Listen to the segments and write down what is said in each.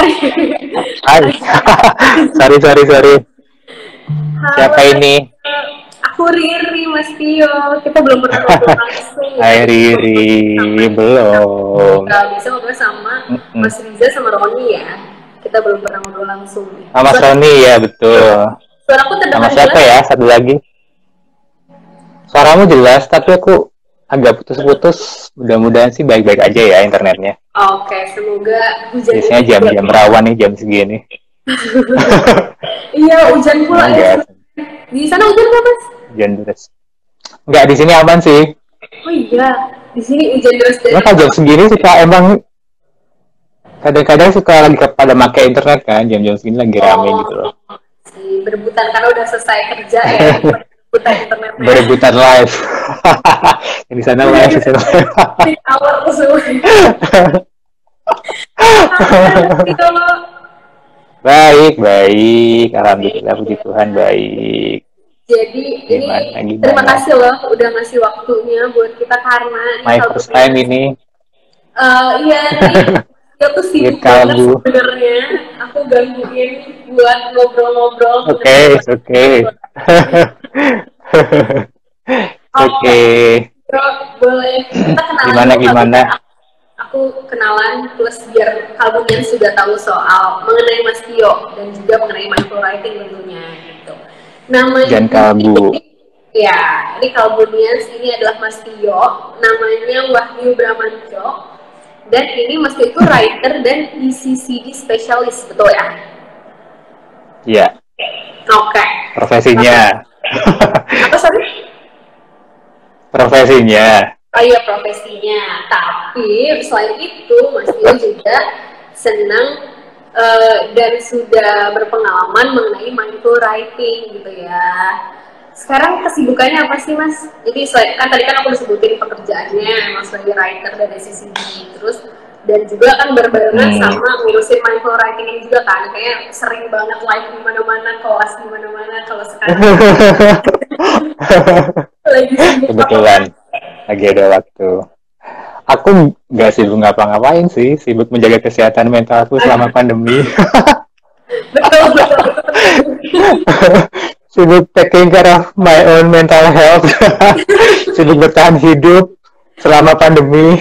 Hai. Sorry. Halo, Siapa ini? aku Riri, Mas Tio. Kita belum pernah ngobrol langsung ya. Hai Riri, belum. Bisa ngobrol sama Mm-mm. Mas Riza sama Roni ya. Kita belum pernah ngobrol langsung. Sama Sony ya, betul. Suaraku Sama terdengar siapa jelas? ya? Satu lagi. Suaramu jelas, tapi aku agak putus-putus. Mudah-mudahan sih baik-baik aja ya internetnya. Oke, semoga hujan ini Biasanya tidak. jam-jam rawan nih jam segini. Iya, hujan pula ya. Enggak, Di sana hujan nggak, Mas? hujan deras. Enggak, di sini aman sih. Oh iya, di sini hujan deras Cuma dari kalau jam segini suka emang kadang-kadang suka lagi pada make internet kan, jam-jam segini lagi rame oh, gitu loh. berebutan karena udah selesai kerja ya. Berebutan internetnya. Berebutan live. Di sana live, di sana live. Peak hour semua. Baik. Alhamdulillah, puji Tuhan baik. Jadi ini terima Gimana? kasih loh udah ngasih waktunya buat kita karena ini My kalau first time ini iya nih dia tuh with sibuk banget kalbu. sebenarnya. Aku gangguin buat ngobrol-ngobrol Oke, oke. Oke, Oke. boleh kita kenalan dulu Gimana? aku kenalan plus biar kalian sudah tahu soal mengenai Mas Tio dan juga mengenai mindful writing tentunya gitu. Jangan Namanya kalbu. ya, ini Kalbunians ini adalah Mas Tio, namanya Wahyu Bramantyo, dan ini Mas Tio itu writer dan ECCD specialist, betul ya? Iya. Oke. Profesinya. Apa sorry? Profesinya. Oh iya profesinya. Tapi selain itu Mas Tio juga senang dan sudah berpengalaman mengenai mindful writing gitu ya. Sekarang kesibukannya apa sih Mas? Jadi kan tadi kan aku udah sebutin pekerjaannya Mas sebagai writer dari CCD, terus dan juga kan berbarengan sama ngurusin mindful writing ini juga kan, kayak sering banget live di mana-mana, kelas di mana-mana kalau sekarang. Lagi sibuk Kebetulan lagi ada waktu. Aku nggak sibuk ngapa-ngapain sih, sibuk menjaga kesehatan mentalku selama pandemi. betul. Sibuk taking care of my own mental health. Sibuk bertahan hidup selama pandemi.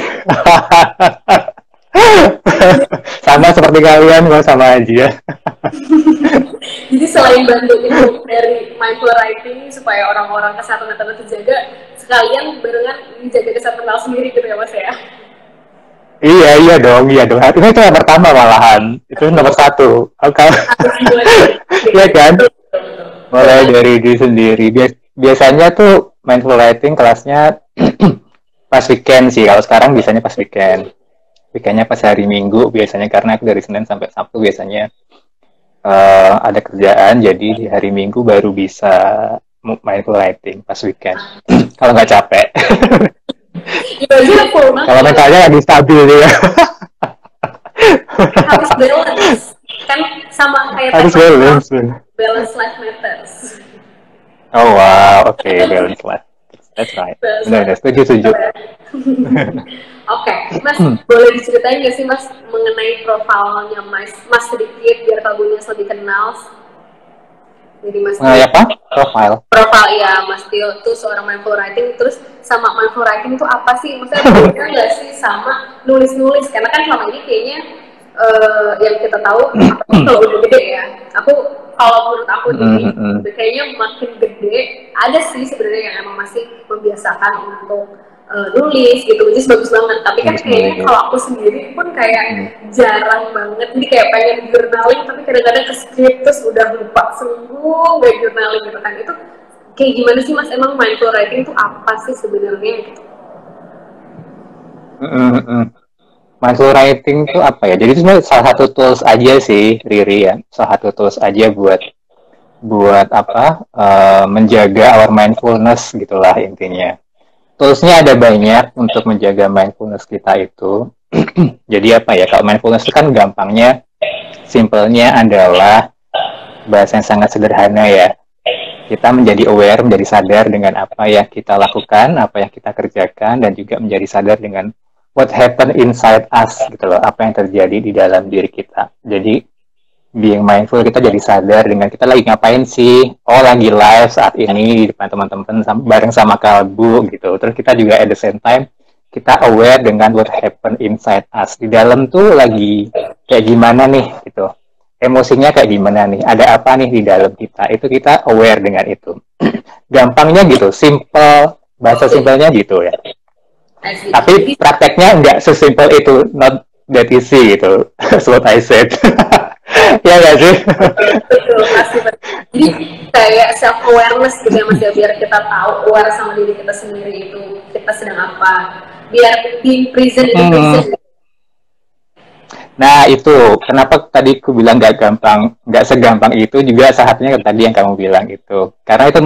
Sama seperti kalian, kok sama aja. Jadi selain bantu itu dari mindful writing supaya orang-orang kesehatan mental terjaga, sekalian barengan menjaga kesehatan mental sendiri gitu ya Mas ya. Iya dong. Itu yang pertama malahan. Itu nomor satu. Oke. Iya kan? Mulai dari diri sendiri. Biasanya tuh mindful writing kelasnya pas weekend sih. Kalau sekarang biasanya pas weekend. Weekendnya pas hari Minggu biasanya, karena aku dari Senin sampai Sabtu biasanya ada kerjaan. Jadi di hari Minggu baru bisa mindful writing pas weekend. Kalau nggak capek. Kalau mentalnya lagi stabil ya. Harus balance kan, sama kayak Harus balance life matters. Oh wow, oke, balance life. That's right. Benar, setuju. Oke, Mas, boleh diceritain nggak sih Mas mengenai profilnya Mas sedikit biar kabunya lebih kenal. Jadi Mas apa? Profil ya Mas Tio tuh seorang mindful writing, terus sama mindful writing itu apa sih? Maksudnya beda nggak sih sama nulis-nulis? Karena kan selama ini kayaknya yang kita tahu kalau udah gede ya, kalau menurut aku nih kayaknya makin gede ada sih sebenarnya yang emang masih membiasakan untuk nulis gitu, which is bagus banget. Tapi kan kayaknya kalau aku sendiri pun kayak jarang banget, jadi kayak pengen journaling tapi kadang-kadang ke skip terus udah lupa semua nggak journaling gitu kan. Itu kayak gimana sih Mas, emang mindful writing itu apa sih sebenarnya gitu? Mindful writing itu apa ya? Jadi itu salah satu tools aja sih, Riri ya. Salah satu tools aja buat apa? Menjaga our mindfulness gitulah intinya. Toolsnya ada banyak untuk menjaga mindfulness kita itu. Jadi apa ya? Kalau mindfulness itu kan gampangnya, simpelnya adalah bahasa yang sangat sederhana ya. Kita menjadi aware, menjadi sadar dengan apa yang kita lakukan, apa yang kita kerjakan, dan juga menjadi sadar dengan what happened inside us gitu loh, apa yang terjadi di dalam diri kita. Jadi being mindful, kita jadi sadar dengan kita lagi ngapain sih. Oh, lagi live saat ini di depan teman-teman bareng sama Kalbu gitu. Terus kita juga at the same time kita aware dengan what happened inside us. Di dalam tuh lagi kayak gimana nih gitu. Emosinya kayak gimana nih, ada apa nih di dalam kita, itu kita aware dengan itu. Gampangnya gitu, simple, bahasa simpelnya gitu ya. Tapi prakteknya nggak sesimpel itu, not that easy gitu. That's what I said. Ya nggak sih? Betul, pasti. Jadi kayak self awareness juga Mas ya, biar kita tahu aware sama diri kita sendiri itu kita sedang apa, biar di present itu present. Nah itu kenapa tadi aku bilang nggak segampang itu juga saatnya tadi yang kamu bilang itu, karena itu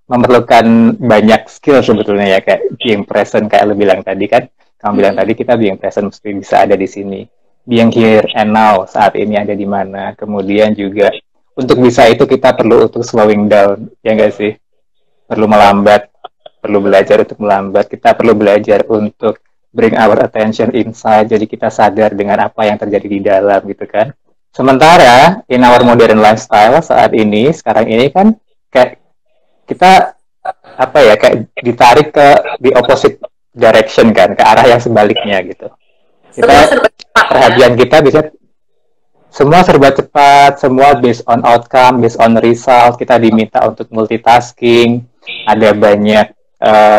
memerlukan banyak skill sebetulnya ya, kayak being present kayak lo bilang tadi kan, kamu bilang tadi kita being present mesti bisa ada di sini, being here and now, saat ini ada di mana. Kemudian juga untuk bisa itu kita perlu untuk slowing down, ya nggak sih, perlu melambat, perlu belajar untuk melambat, kita perlu belajar untuk bring our attention inside, jadi kita sadar dengan apa yang terjadi di dalam gitu kan. Sementara in our modern lifestyle saat ini, sekarang ini kan kayak kita apa ya, kayak ditarik ke the opposite direction kan, ke arah yang sebaliknya gitu. Kita perhatian kita bisa semua serba cepat, semua based on outcome, based on result, kita diminta untuk multitasking, ada banyak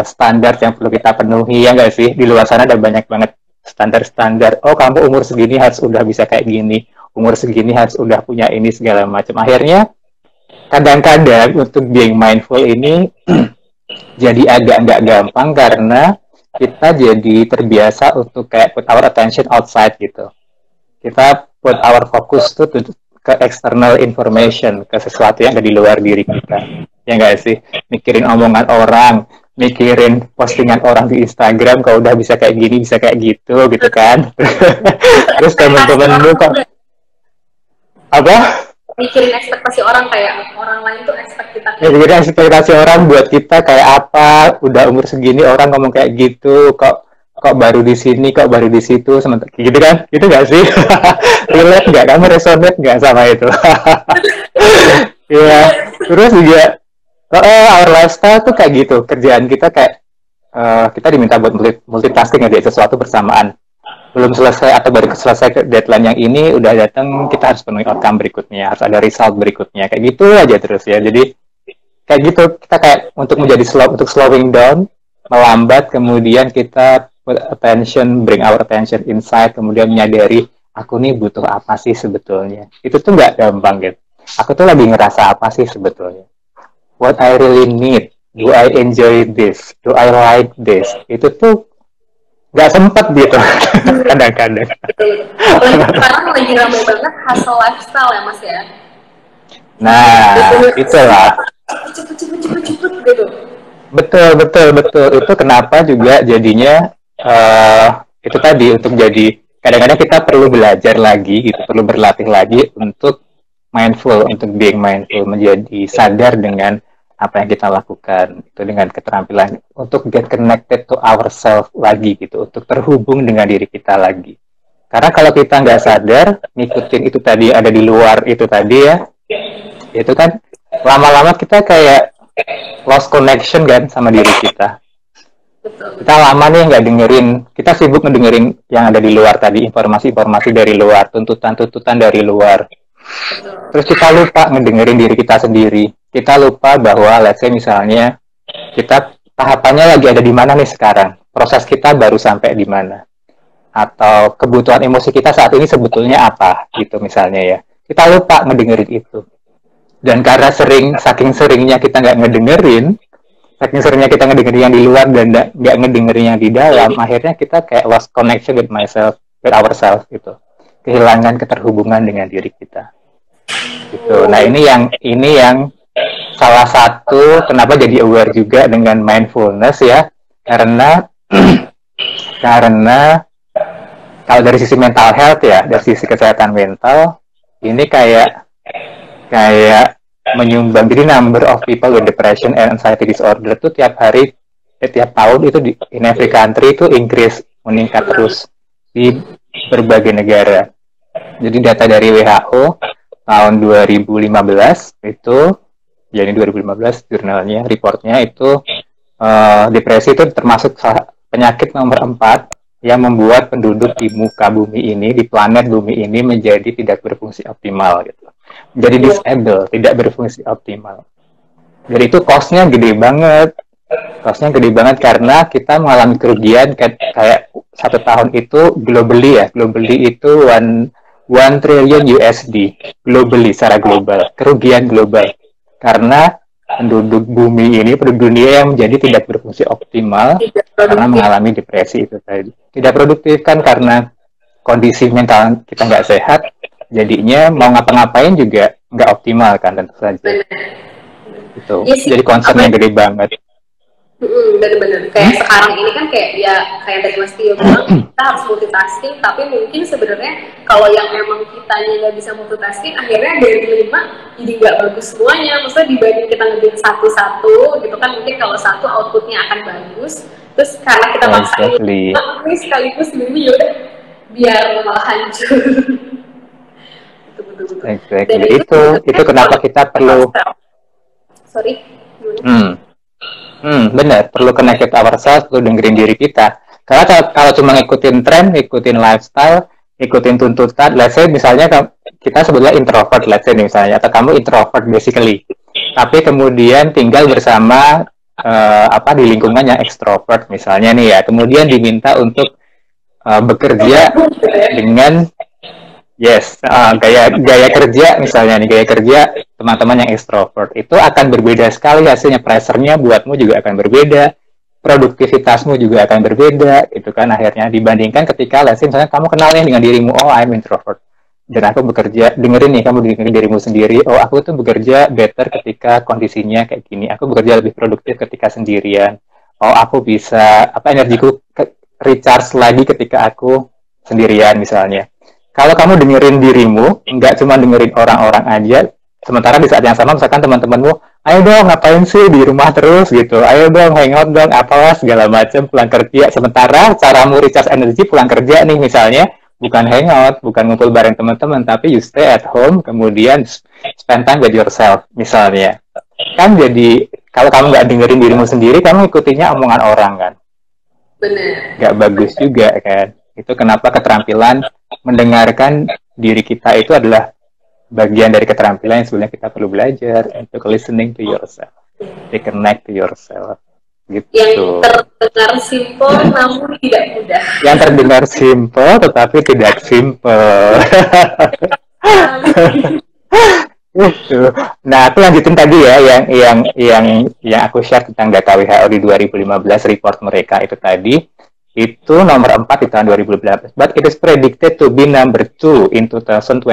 standar yang perlu kita penuhi, ya nggak sih? Di luar sana ada banyak banget standar-standar. Oh, kamu umur segini harus udah bisa kayak gini, umur segini harus udah punya ini segala macam. Akhirnya kadang-kadang untuk being mindful ini jadi agak nggak gampang karena kita jadi terbiasa untuk kayak put our attention outside gitu. Kita put our focus tuh ke external information, ke sesuatu yang ada di luar diri kita. Ya nggak sih? Mikirin omongan orang, mikirin postingan orang di Instagram, kalau udah bisa kayak gini, bisa kayak gitu kan. Terus teman-teman lu kok apa? Mikirin ekspektasi orang, kayak orang lain tuh expect kita. Ya, mikirin ekspektasi orang buat kita kayak apa? Udah umur segini orang ngomong kayak gitu, kok baru di sini, kok baru di situ, sementara gitu kan? Gitu nggak sih? Relate nggak? Kamu resonate nggak sama itu? Iya. Terus juga our lifestyle tuh kayak gitu, kerjaan kita kayak kita diminta buat multitasking, ngerjain sesuatu bersamaan. Belum selesai atau baru selesai deadline yang ini, udah datang, kita harus penuhi outcome berikutnya, harus ada result berikutnya, kayak gitu aja terus ya. Jadi kayak gitu, kita kayak untuk menjadi untuk slowing down, melambat, kemudian kita put attention, bring our attention inside, kemudian menyadari aku nih butuh apa sih sebetulnya. Itu tuh nggak gampang gitu. Aku tuh lagi ngerasa apa sih sebetulnya. What I really need, do I enjoy this, do I like this, itu tuh nggak sempet gitu kadang-kadang. Sekarang lagi ramai banget hustle lifestyle ya Mas ya. Nah itulah cepet gitu. Betul. Itu kenapa juga jadinya itu tadi, untuk jadi kadang-kadang kita perlu belajar lagi gitu, perlu berlatih lagi untuk mindful, untuk being mindful, menjadi sadar dengan apa yang kita lakukan, itu dengan keterampilan untuk get connected to ourselves lagi gitu, untuk terhubung dengan diri kita lagi. Karena kalau kita nggak sadar ngikutin itu tadi ada di luar itu tadi ya, itu kan lama-lama kita kayak lost connection kan sama diri kita. Kita lama nih nggak dengerin, kita sibuk ngedengerin yang ada di luar tadi, informasi-informasi dari luar, tuntutan-tuntutan dari luar. Terus kita lupa ngedengerin diri kita sendiri. Kita lupa bahwa let's say misalnya kita tahapannya lagi ada di mana nih sekarang, proses kita baru sampai di mana, atau kebutuhan emosi kita saat ini sebetulnya apa gitu misalnya ya. Kita lupa ngedengerin itu. Dan karena saking seringnya kita nggak ngedengerin, saking seringnya kita ngedengerin yang di luar dan nggak ngedengerin yang di dalam, akhirnya kita kayak lost connection with ourselves gitu, kehilangan keterhubungan dengan diri kita gitu. Nah ini yang salah satu kenapa jadi aware juga dengan mindfulness ya, karena kalau dari sisi mental health ya, dari sisi kesehatan mental ini kayak menyumbang. Jadi number of people with depression and anxiety disorder itu tiap tahun itu in every country itu increase meningkat terus di berbagai negara. Jadi data dari WHO tahun 2015 itu, ya ini 2015 jurnalnya, reportnya itu depresi itu termasuk penyakit nomor 4 yang membuat penduduk di muka bumi ini, di planet bumi ini menjadi tidak berfungsi optimal gitu. Jadi disable, tidak berfungsi optimal. Jadi itu cost-nya gede banget. Cost-nya gede banget karena kita mengalami kerugian kayak 1 tahun itu globally itu 1 trillion USD globally, secara global, kerugian global. Karena penduduk bumi ini, penduduk dunia yang menjadi tidak berfungsi optimal karena mengalami depresi itu tadi. Tidak produktif kan karena kondisi mental kita nggak sehat, jadinya mau ngapa-ngapain juga nggak optimal kan, tentu saja. Itu ya sih, jadi concern yang gede banget. Bener-bener kayak sekarang ini kan kayak ya kayak tadi Mas Tio bilang kita harus multitasking, tapi mungkin sebenarnya kalau yang emang kitanya nggak bisa multitasking, akhirnya dari 5 jadi nggak bagus semuanya. Maksudnya dibanding kita ngerjain satu-satu gitu kan, mungkin kalau satu outputnya akan bagus, terus karena kita maksain ini sekaligus ini yaudah biar malah hancur. Betul-betul. Exactly. Itu kenapa kita perlu benar, perlu connect ourselves, perlu dengerin diri kita. Karena kalau cuma ngikutin tren, ngikutin lifestyle, ngikutin tuntutan, let's say misalnya kita sebutnya introvert, let's say misalnya, atau kamu introvert basically, tapi kemudian tinggal bersama di lingkungannya extrovert misalnya nih ya, kemudian diminta untuk bekerja dengan gaya kerja misalnya nih, gaya kerja teman-teman yang extrovert itu akan berbeda sekali hasilnya, pressure-nya buatmu juga akan berbeda, produktivitasmu juga akan berbeda gitu kan akhirnya, dibandingkan ketika misalnya kamu kenal nih dengan dirimu, oh I'm introvert dan aku bekerja, dengerin nih kamu dengerin dirimu sendiri, oh aku tuh bekerja better ketika kondisinya kayak gini, aku bekerja lebih produktif ketika sendirian, oh aku bisa energiku recharge lagi ketika aku sendirian misalnya. Kalau kamu dengerin dirimu, nggak cuma dengerin orang-orang aja, sementara di saat yang sama misalkan teman-temanmu, ayo dong ngapain sih di rumah terus gitu, ayo dong hangout dong, apalah segala macam, pulang kerja, sementara caramu recharge energi pulang kerja nih misalnya, bukan hangout, bukan ngumpul bareng teman-teman, tapi you stay at home, kemudian spend time with yourself misalnya. Kan jadi, kalau kamu nggak dengerin dirimu sendiri, kamu ikutinya omongan orang kan. Bener. Nggak bagus juga kan. Itu kenapa keterampilan mendengarkan diri kita itu adalah bagian dari keterampilan yang sebenarnya kita perlu belajar, untuk listening to yourself, reconnect to yourself. Gitu. Yang terdengar simple namun tidak mudah. Yang terdengar simple tetapi tidak simple. Nah, aku lanjutin tadi ya yang aku share tentang data WHO di 2015 report mereka itu tadi. Itu nomor 4 di tahun 2018. But it is predicted to be number 2 in 2025.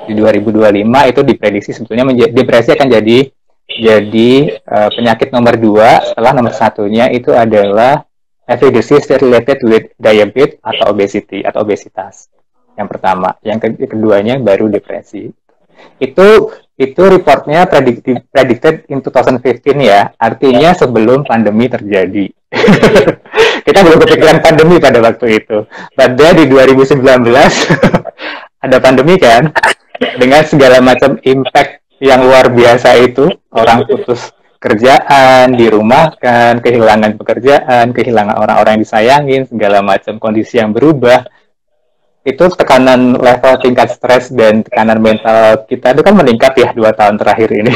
Di 2025 itu diprediksi sebetulnya depresi akan jadi penyakit nomor 2 setelah nomor 1-nya itu adalah every disease related with diabetes atau obesity atau obesitas. Yang pertama, yang keduanya baru depresi. Itu reportnya predicted in 2015 ya, artinya sebelum pandemi terjadi. Kita belum kepikiran pandemi pada waktu itu. Pada di 2019 ada pandemi kan, dengan segala macam impact yang luar biasa itu, orang putus kerjaan, dirumahkan, kehilangan pekerjaan, kehilangan orang-orang yang disayangin, segala macam kondisi yang berubah. Itu tekanan level tingkat stres dan tekanan mental kita itu kan meningkat ya 2 tahun terakhir ini.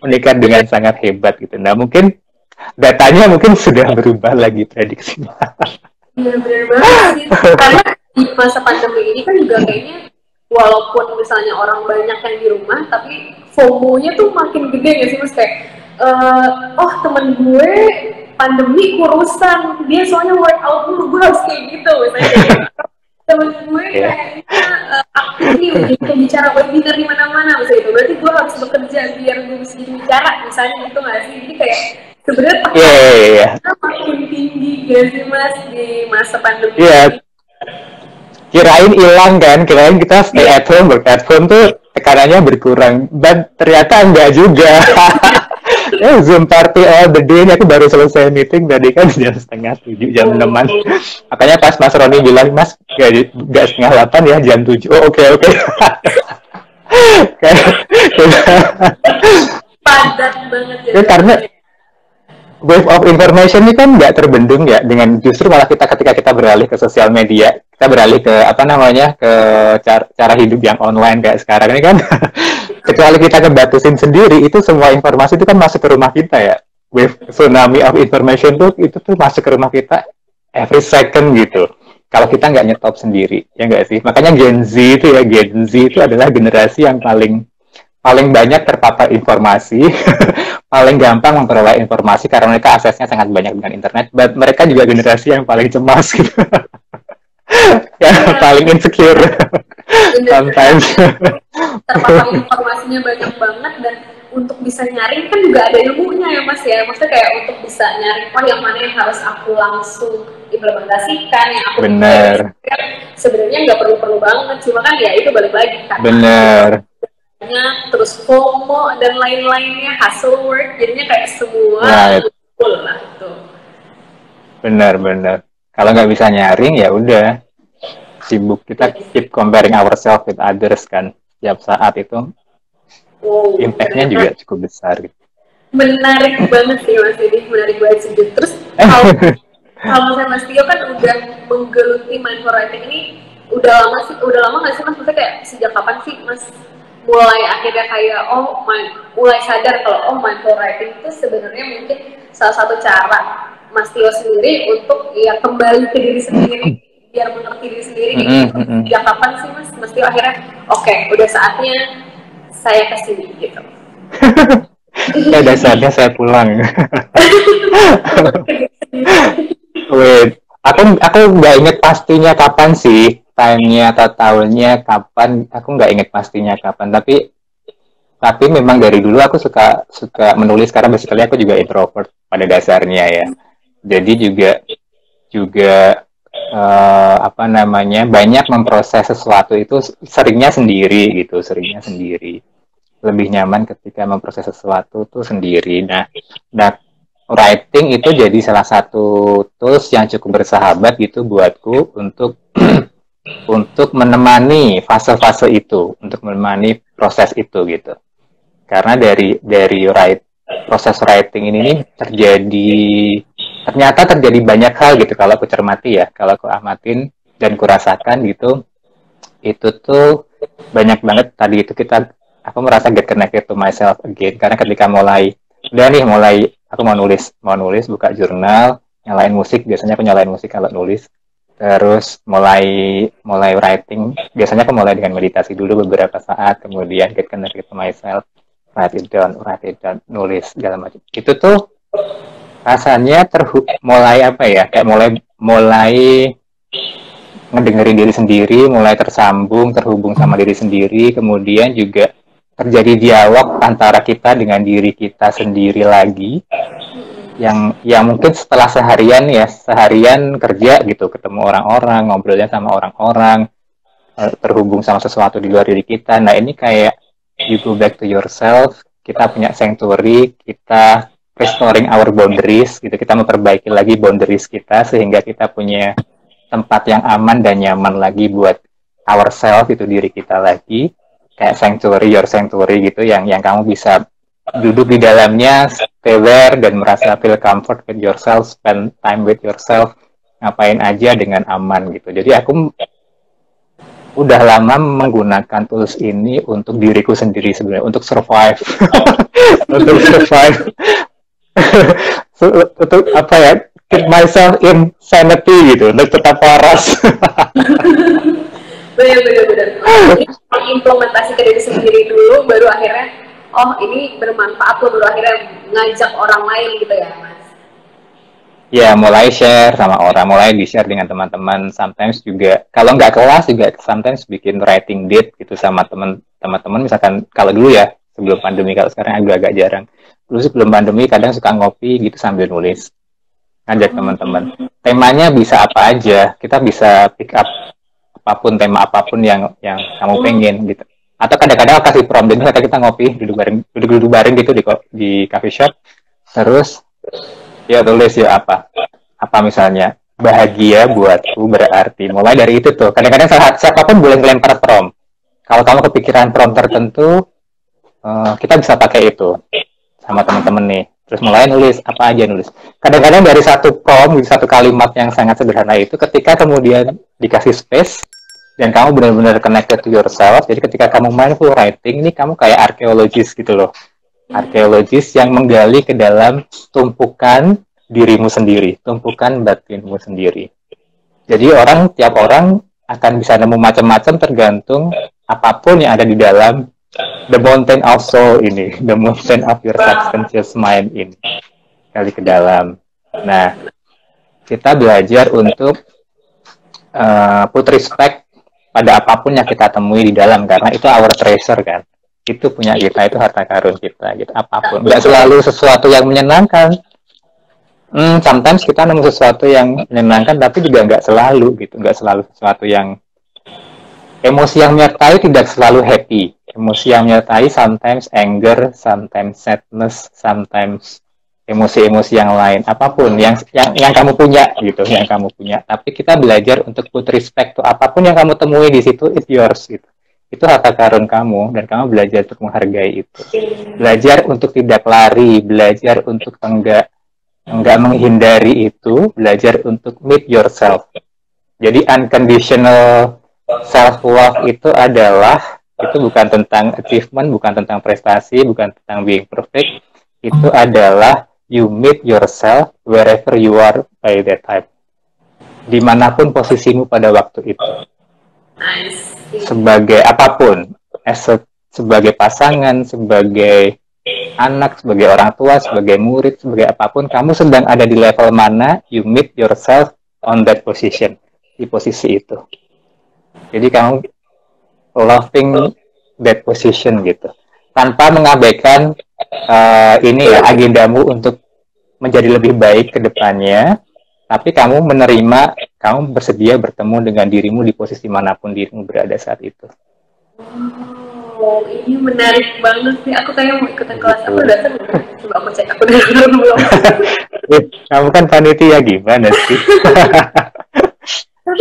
Meningkat dengan sangat hebat gitu. Nah mungkin datanya mungkin sudah berubah lagi prediksinya. Iya benar banget sih. Karena di masa pandemi ini kan juga kayaknya walaupun misalnya orang banyak yang di rumah, tapi FOMO-nya tuh makin gede nggak sih Mas? Kayak temen gue pandemi kurusan, dia soalnya workout dulu, gue harus kayak gitu misalnya. Temen gue kayaknya aktif nih jadi bicara webinar di mana-mana misalnya itu, berarti gue harus bekerja biar gue bisa jadi bicara misalnya gitu nggak sih? Jadi kayak sebenarnya makin tinggi gak sih Mas di masa pandemi ini? Kirain hilang kan, kirain kita stay at home, work at home tuh tekanannya berkurang, dan ternyata enggak juga. Zoom party all the day. Ini aku baru selesai meeting tadi kan jam setengah 7, jam 6-an. Makanya pas Mas Roni bilang, Mas, gak setengah 8 ya, jam 7. Oh, oke. Padat banget ya. Karena wave of information ini kan nggak terbendung ya, dengan justru malah ketika kita beralih ke sosial media, kita beralih ke ke cara hidup yang online kayak sekarang ini kan. Kecuali kita kebatasin sendiri, itu semua informasi itu kan masuk ke rumah kita ya. Wave tsunami of information itu tuh masuk ke rumah kita every second gitu. Kalau kita nggak nyetop sendiri, ya nggak sih? Makanya Gen Z itu adalah generasi yang paling banyak terpapar informasi, paling gampang memperoleh informasi karena mereka aksesnya sangat banyak dengan internet. But mereka juga generasi yang paling cemas gitu. Yang paling insecure. Sometimes. Terpapar informasinya banyak banget, dan untuk bisa nyaring kan juga ada ilmunya ya Mas ya. Maksudnya kayak untuk bisa nyaring, yang mana yang harus aku langsung implementasikan, yang aku sebenarnya nggak perlu banget, cuma kan ya itu balik lagi kan. Bener. Terus FOMO dan lain-lainnya, hustle work, jadinya kayak semua full lah tuh. Bener. Kalau nggak bisa nyaring ya udah sibuk, kita keep comparing ourselves with others kan setiap saat itu. Impact-nya juga cukup besar gitu. Menarik banget sih Mas ini, menarik banget sih. Terus kalau saya Mas Tio kan udah menggeluti mindful writing ini udah lama nggak sih Mas? Maksudnya kayak sejak kapan sih Mas mulai akhirnya kayak mulai sadar kalau mindful writing itu sebenarnya mungkin salah satu cara Mas Tio sendiri untuk ya kembali ke diri sendiri, biar mengerti diri sendiri gitu. Sejak kapan sih Mas Tio akhirnya udah saatnya saya kesini gitu? Udah saatnya saya pulang. Wait, aku nggak inget pastinya kapan sih, time-nya atau tahunnya kapan, aku nggak inget pastinya kapan, tapi memang dari dulu aku suka menulis karena basically aku juga introvert pada dasarnya ya. Jadi juga banyak memproses sesuatu itu seringnya sendiri. Lebih nyaman ketika memproses sesuatu tuh sendiri. Nah, writing itu jadi salah satu tools yang cukup bersahabat gitu buatku untuk untuk menemani fase-fase itu, untuk menemani proses itu gitu. Karena dari proses writing ini ternyata terjadi banyak hal gitu kalau aku cermati ya, kalau aku amatin dan kurasakan gitu. Itu tuh banyak banget tadi itu aku merasa get connected to myself again, karena ketika mulai aku mau nulis buka jurnal, nyalain musik, biasanya aku nyalain musik kalau nulis, terus mulai writing, biasanya aku mulai dengan meditasi dulu beberapa saat, kemudian get connected to myself, write it down, nulis segala macam. Itu tuh rasanya mulai ngedengerin diri sendiri, mulai terhubung sama diri sendiri, kemudian juga terjadi dialog antara kita dengan diri kita sendiri lagi, yang mungkin setelah seharian kerja gitu, ketemu orang-orang, ngobrolnya sama orang-orang, terhubung sama sesuatu di luar diri kita. Nah ini kayak you go back to yourself, kita punya sanctuary, kita restoring our boundaries gitu, kita memperbaiki lagi boundaries kita sehingga kita punya tempat yang aman dan nyaman lagi buat ourselves, itu diri kita lagi, kayak your sanctuary gitu, yang kamu bisa duduk di dalamnya, stay there dan merasa feel comfort with yourself, spend time with yourself, ngapain aja dengan aman gitu. Jadi aku udah lama menggunakan tools ini untuk diriku sendiri sebenarnya, untuk survive. Untuk survive. Untuk keep myself in sanity gitu, untuk tetap waras. Bener. Jadi implementasi ke diri sendiri dulu, baru akhirnya ini bermanfaat loh, baru akhirnya ngajak orang lain gitu ya Mas. Ya, mulai share sama orang, mulai di-share dengan teman-teman. Sometimes juga kalau nggak kelas juga sometimes bikin writing date gitu sama teman-teman. Misalkan kalau dulu ya sebelum pandemi, kalau sekarang agak jarang. Dulu sebelum pandemi kadang suka ngopi gitu sambil nulis, ngajak teman-teman. Temanya bisa apa aja, kita bisa pick up tema apapun yang kamu pengen gitu. Atau kadang-kadang kasih prompt, jadi misalnya kita ngopi duduk bareng gitu di coffee shop, terus ya tulis ya apa misalnya bahagia buatku berarti, mulai dari itu tuh. Kadang-kadang siapapun boleh melempar prompt. Kalau kamu kepikiran prompt tertentu, kita bisa pakai itu sama teman-teman nih. Terus mulai nulis apa aja nulis. Kadang-kadang dari satu prompt, satu kalimat yang sangat sederhana itu, ketika kemudian dikasih space dan kamu benar-benar connected to yourself. Jadi ketika kamu mindful writing, ini kamu kayak arkeologis gitu loh. Arkeologis yang menggali ke dalam tumpukan dirimu sendiri, tumpukan batinmu sendiri. Jadi tiap orang akan bisa nemu macam-macam tergantung apapun yang ada di dalam the mountain of soul ini, the mountain of your subconscious mind ini, kali ke dalam. Nah, kita belajar untuk put respect pada apapun yang kita temui di dalam, karena itu our treasure kan, itu punya kita, itu harta karun kita gitu. Apapun, nggak selalu sesuatu yang menyenangkan. Sometimes kita nemu sesuatu yang menyenangkan, tapi juga nggak selalu gitu, nggak selalu sesuatu yang emosi yang menyertai tidak selalu happy. Emosi yang menyertai sometimes anger, sometimes sadness, sometimes emosi-emosi yang lain, apapun yang kamu punya gitu, yang kamu punya. Tapi kita belajar untuk put respect to apapun yang kamu temui di situ, it's yours gitu. Itu harta karun kamu, dan kamu belajar untuk menghargai itu. Belajar untuk tidak lari, belajar untuk enggak menghindari itu, belajar untuk meet yourself. Jadi unconditional self love itu bukan tentang achievement, bukan tentang prestasi, bukan tentang being perfect. Itu adalah you meet yourself wherever you are by that time. Dimanapun posisimu pada waktu itu. Sebagai apapun, sebagai pasangan, sebagai anak, sebagai orang tua, sebagai murid, sebagai apapun, kamu sedang ada di level mana, you meet yourself on that position, di posisi itu. Jadi kamu loving that position gitu, tanpa mengabaikan agendamu untuk menjadi lebih baik ke depannya, tapi kamu bersedia bertemu dengan dirimu di posisi manapun dirimu berada saat itu. Oh, ini menarik banget sih. Aku kayak mau ikutan kelas. Aku udah seneng. Coba aku cek. Aku udah belum. Kamu kan panitia, gimana sih?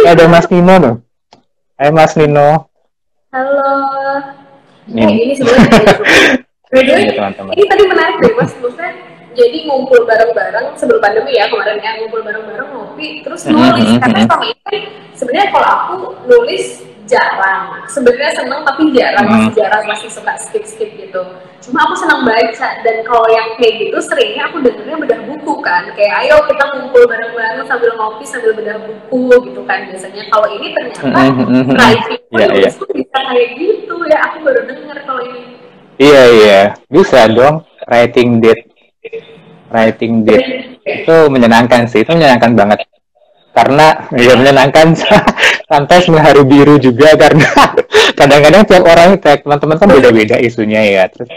Ada Mas Nino loh. Hai Mas Nino. Halo. Ini sebenarnya ini tadi menarik deh Mas. Maksudnya jadi ngumpul bareng-bareng sebelum pandemi ya kemarin ya, ngumpul bareng-bareng ngopi terus nulis. Karena selama ini sebenarnya kalau aku nulis jarang, sebenarnya seneng tapi jarang, masih suka skip gitu. Cuma aku senang baca, dan kalau yang kayak gitu seringnya aku dengernya bedah buku kan, kayak ayo kita ngumpul bareng-bareng sambil ngopi sambil bedah buku gitu kan biasanya. Kalau ini ternyata writing itu bisa kayak gitu ya, aku baru denger kalau ini. Iya bisa dong. Writing date itu menyenangkan sih, itu menyenangkan banget. Karena ya menyenangkan, lantas mengharu biru juga, karena kadang-kadang tiap orang, teman-teman kan beda-beda isunya ya. Terus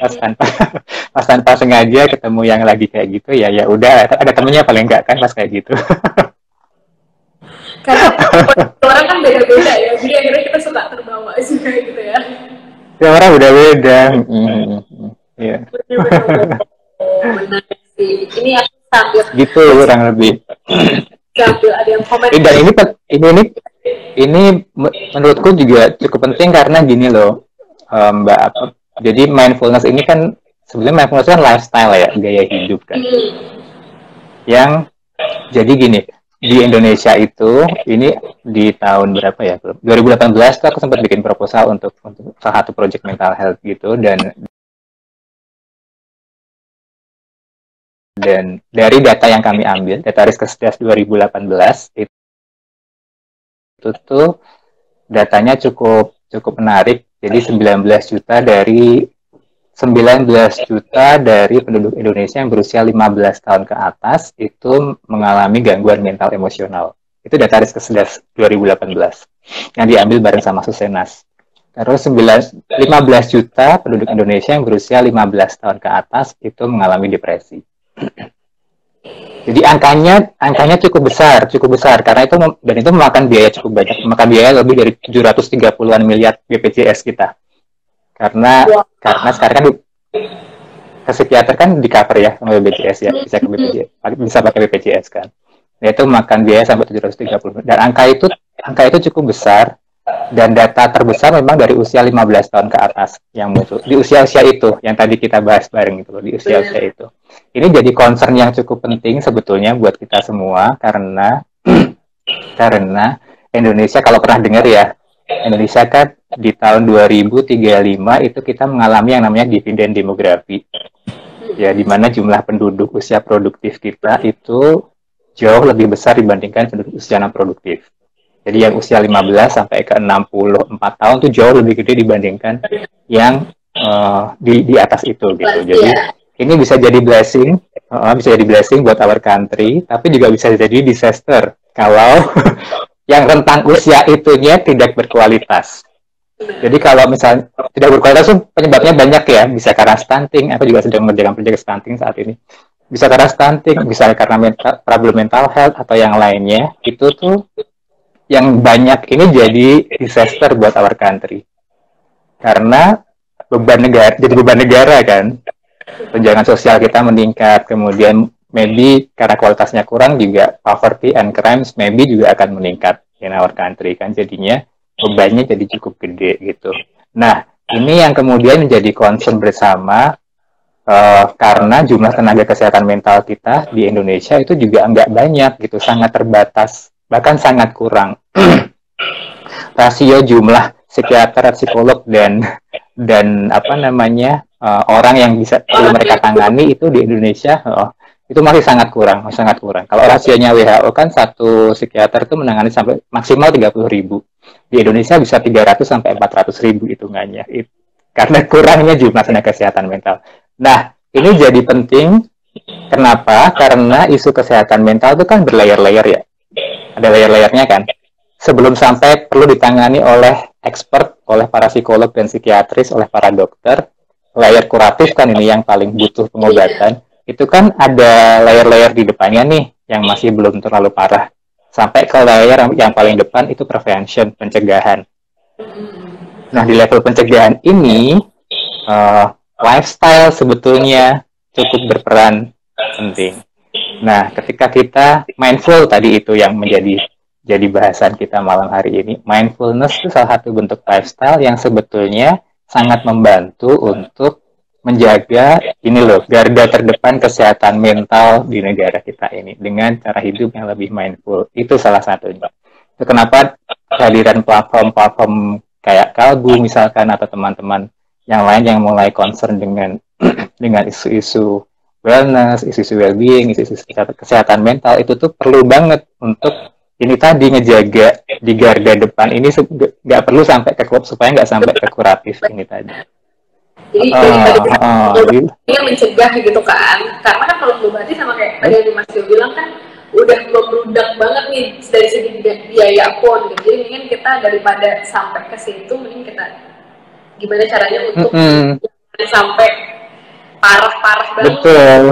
pas tanpa sengaja ketemu yang lagi kayak gitu, ya udah ada temennya paling enggak kan pas kayak gitu. Karena orang kan beda-beda ya, jadi akhirnya kita suka terbawa juga gitu ya. Ya orang beda-beda. Iya. Benar sih. Ini aku sambil gitu kurang lebih. Ada yang komen. Dan ini menurutku juga cukup penting karena gini loh, Mbak. Jadi mindfulness ini kan sebenarnya mindfulness kan lifestyle ya, gaya hidup kan. Yang jadi gini, di Indonesia itu ini di tahun berapa ya? 2018 tuh aku sempat bikin proposal untuk salah satu project mental health gitu, dan dari data yang kami ambil, data Riskesdas 2018 itu tuh datanya cukup menarik. Jadi 19 juta dari penduduk Indonesia yang berusia 15 tahun ke atas itu mengalami gangguan mental emosional. Itu data Riskesdas 2018 yang diambil bareng sama Susenas. Terus 15 juta penduduk Indonesia yang berusia 15 tahun ke atas itu mengalami depresi. Jadi angkanya cukup besar karena itu memakan biaya cukup banyak, memakan biaya lebih dari 730-an miliar BPJS kita. Karena sekarang kan ke psikiater kan di cover ya sama BPJS ya, bisa ke BPJS, bisa pakai BPJS kan. Yaitu makan biaya sampai 730. Dan angka itu cukup besar, dan data terbesar memang dari usia 15 tahun ke atas yang muncul. Di usia-usia itu yang tadi kita bahas bareng gitu loh, di usia-usia itu. Ini jadi concern yang cukup penting sebetulnya buat kita semua, karena Indonesia, kalau pernah dengar ya, Indonesia kan di tahun 2035 itu kita mengalami yang namanya dividen demografi. Ya, di mana jumlah penduduk usia produktif kita itu jauh lebih besar dibandingkan penduduk usia non produktif. Jadi yang usia 15 sampai ke 64 tahun itu jauh lebih gede dibandingkan yang di atas itu gitu. Jadi ini bisa jadi blessing buat our country, tapi juga bisa jadi disaster kalau yang rentang usia itunya tidak berkualitas. Jadi kalau misalnya tidak berkualitas itu penyebabnya banyak ya, bisa karena stunting. Aku juga sedang mengerjakan proyek stunting saat ini. Bisa karena stunting, bisa karena problem mental health atau yang lainnya. Itu tuh yang banyak ini jadi disaster buat our country. Karena beban negara kan. Tunjangan sosial kita meningkat, kemudian maybe karena kualitasnya kurang juga poverty and crimes maybe juga akan meningkat in our country kan, jadinya bebannya jadi cukup gede gitu. Nah, ini yang kemudian menjadi concern bersama karena jumlah tenaga kesehatan mental kita di Indonesia itu juga nggak banyak gitu, sangat terbatas, bahkan sangat kurang. Rasio jumlah psikiater, psikolog dan apa namanya orang yang bisa mereka tangani itu di Indonesia itu masih sangat kurang. Kalau rasionya WHO kan satu psikiater itu menangani sampai maksimal 30.000. Di Indonesia bisa 300 sampai 400.000 hitungannya. Karena kurangnya jumlah tenaga kesehatan mental. Nah, ini jadi penting. Kenapa? Karena isu kesehatan mental itu kan berlayer-layer ya. Ada layer-layernya kan. Sebelum sampai perlu ditangani oleh expert, oleh para psikolog dan psikiatris, oleh para dokter, layer kuratif kan ini yang paling butuh pengobatan. Itu kan ada layer-layer di depannya nih yang masih belum terlalu parah. Sampai ke layer yang paling depan itu prevention, pencegahan. Nah, di level pencegahan ini lifestyle sebetulnya cukup berperan penting. Nah, ketika kita mindful tadi itu yang jadi bahasan kita malam hari ini. Mindfulness itu salah satu bentuk lifestyle yang sebetulnya sangat membantu untuk menjaga ini loh, garda terdepan kesehatan mental di negara kita ini dengan cara hidup yang lebih mindful. Itu salah satunya. Itu kenapa kehadiran platform-platform kayak Kalbu misalkan atau teman-teman yang lain yang mulai concern dengan isu-isu wellness, isu-isu well-being, isu-isu kesehatan mental itu tuh perlu banget untuk ini tadi ngejaga di garda depan ini nggak perlu sampai ke klub supaya nggak sampai ke kuratif ini tadi. Jadi dia mencegah gitu kan, karena kan kalau berarti sama kayak tadi yang Mas Tio bilang kan udah membludak banget nih dari segi biaya pun gitu. Jadi mending kita daripada sampai ke situ, mending kita gimana caranya untuk sampai parah-parah banget. Betul.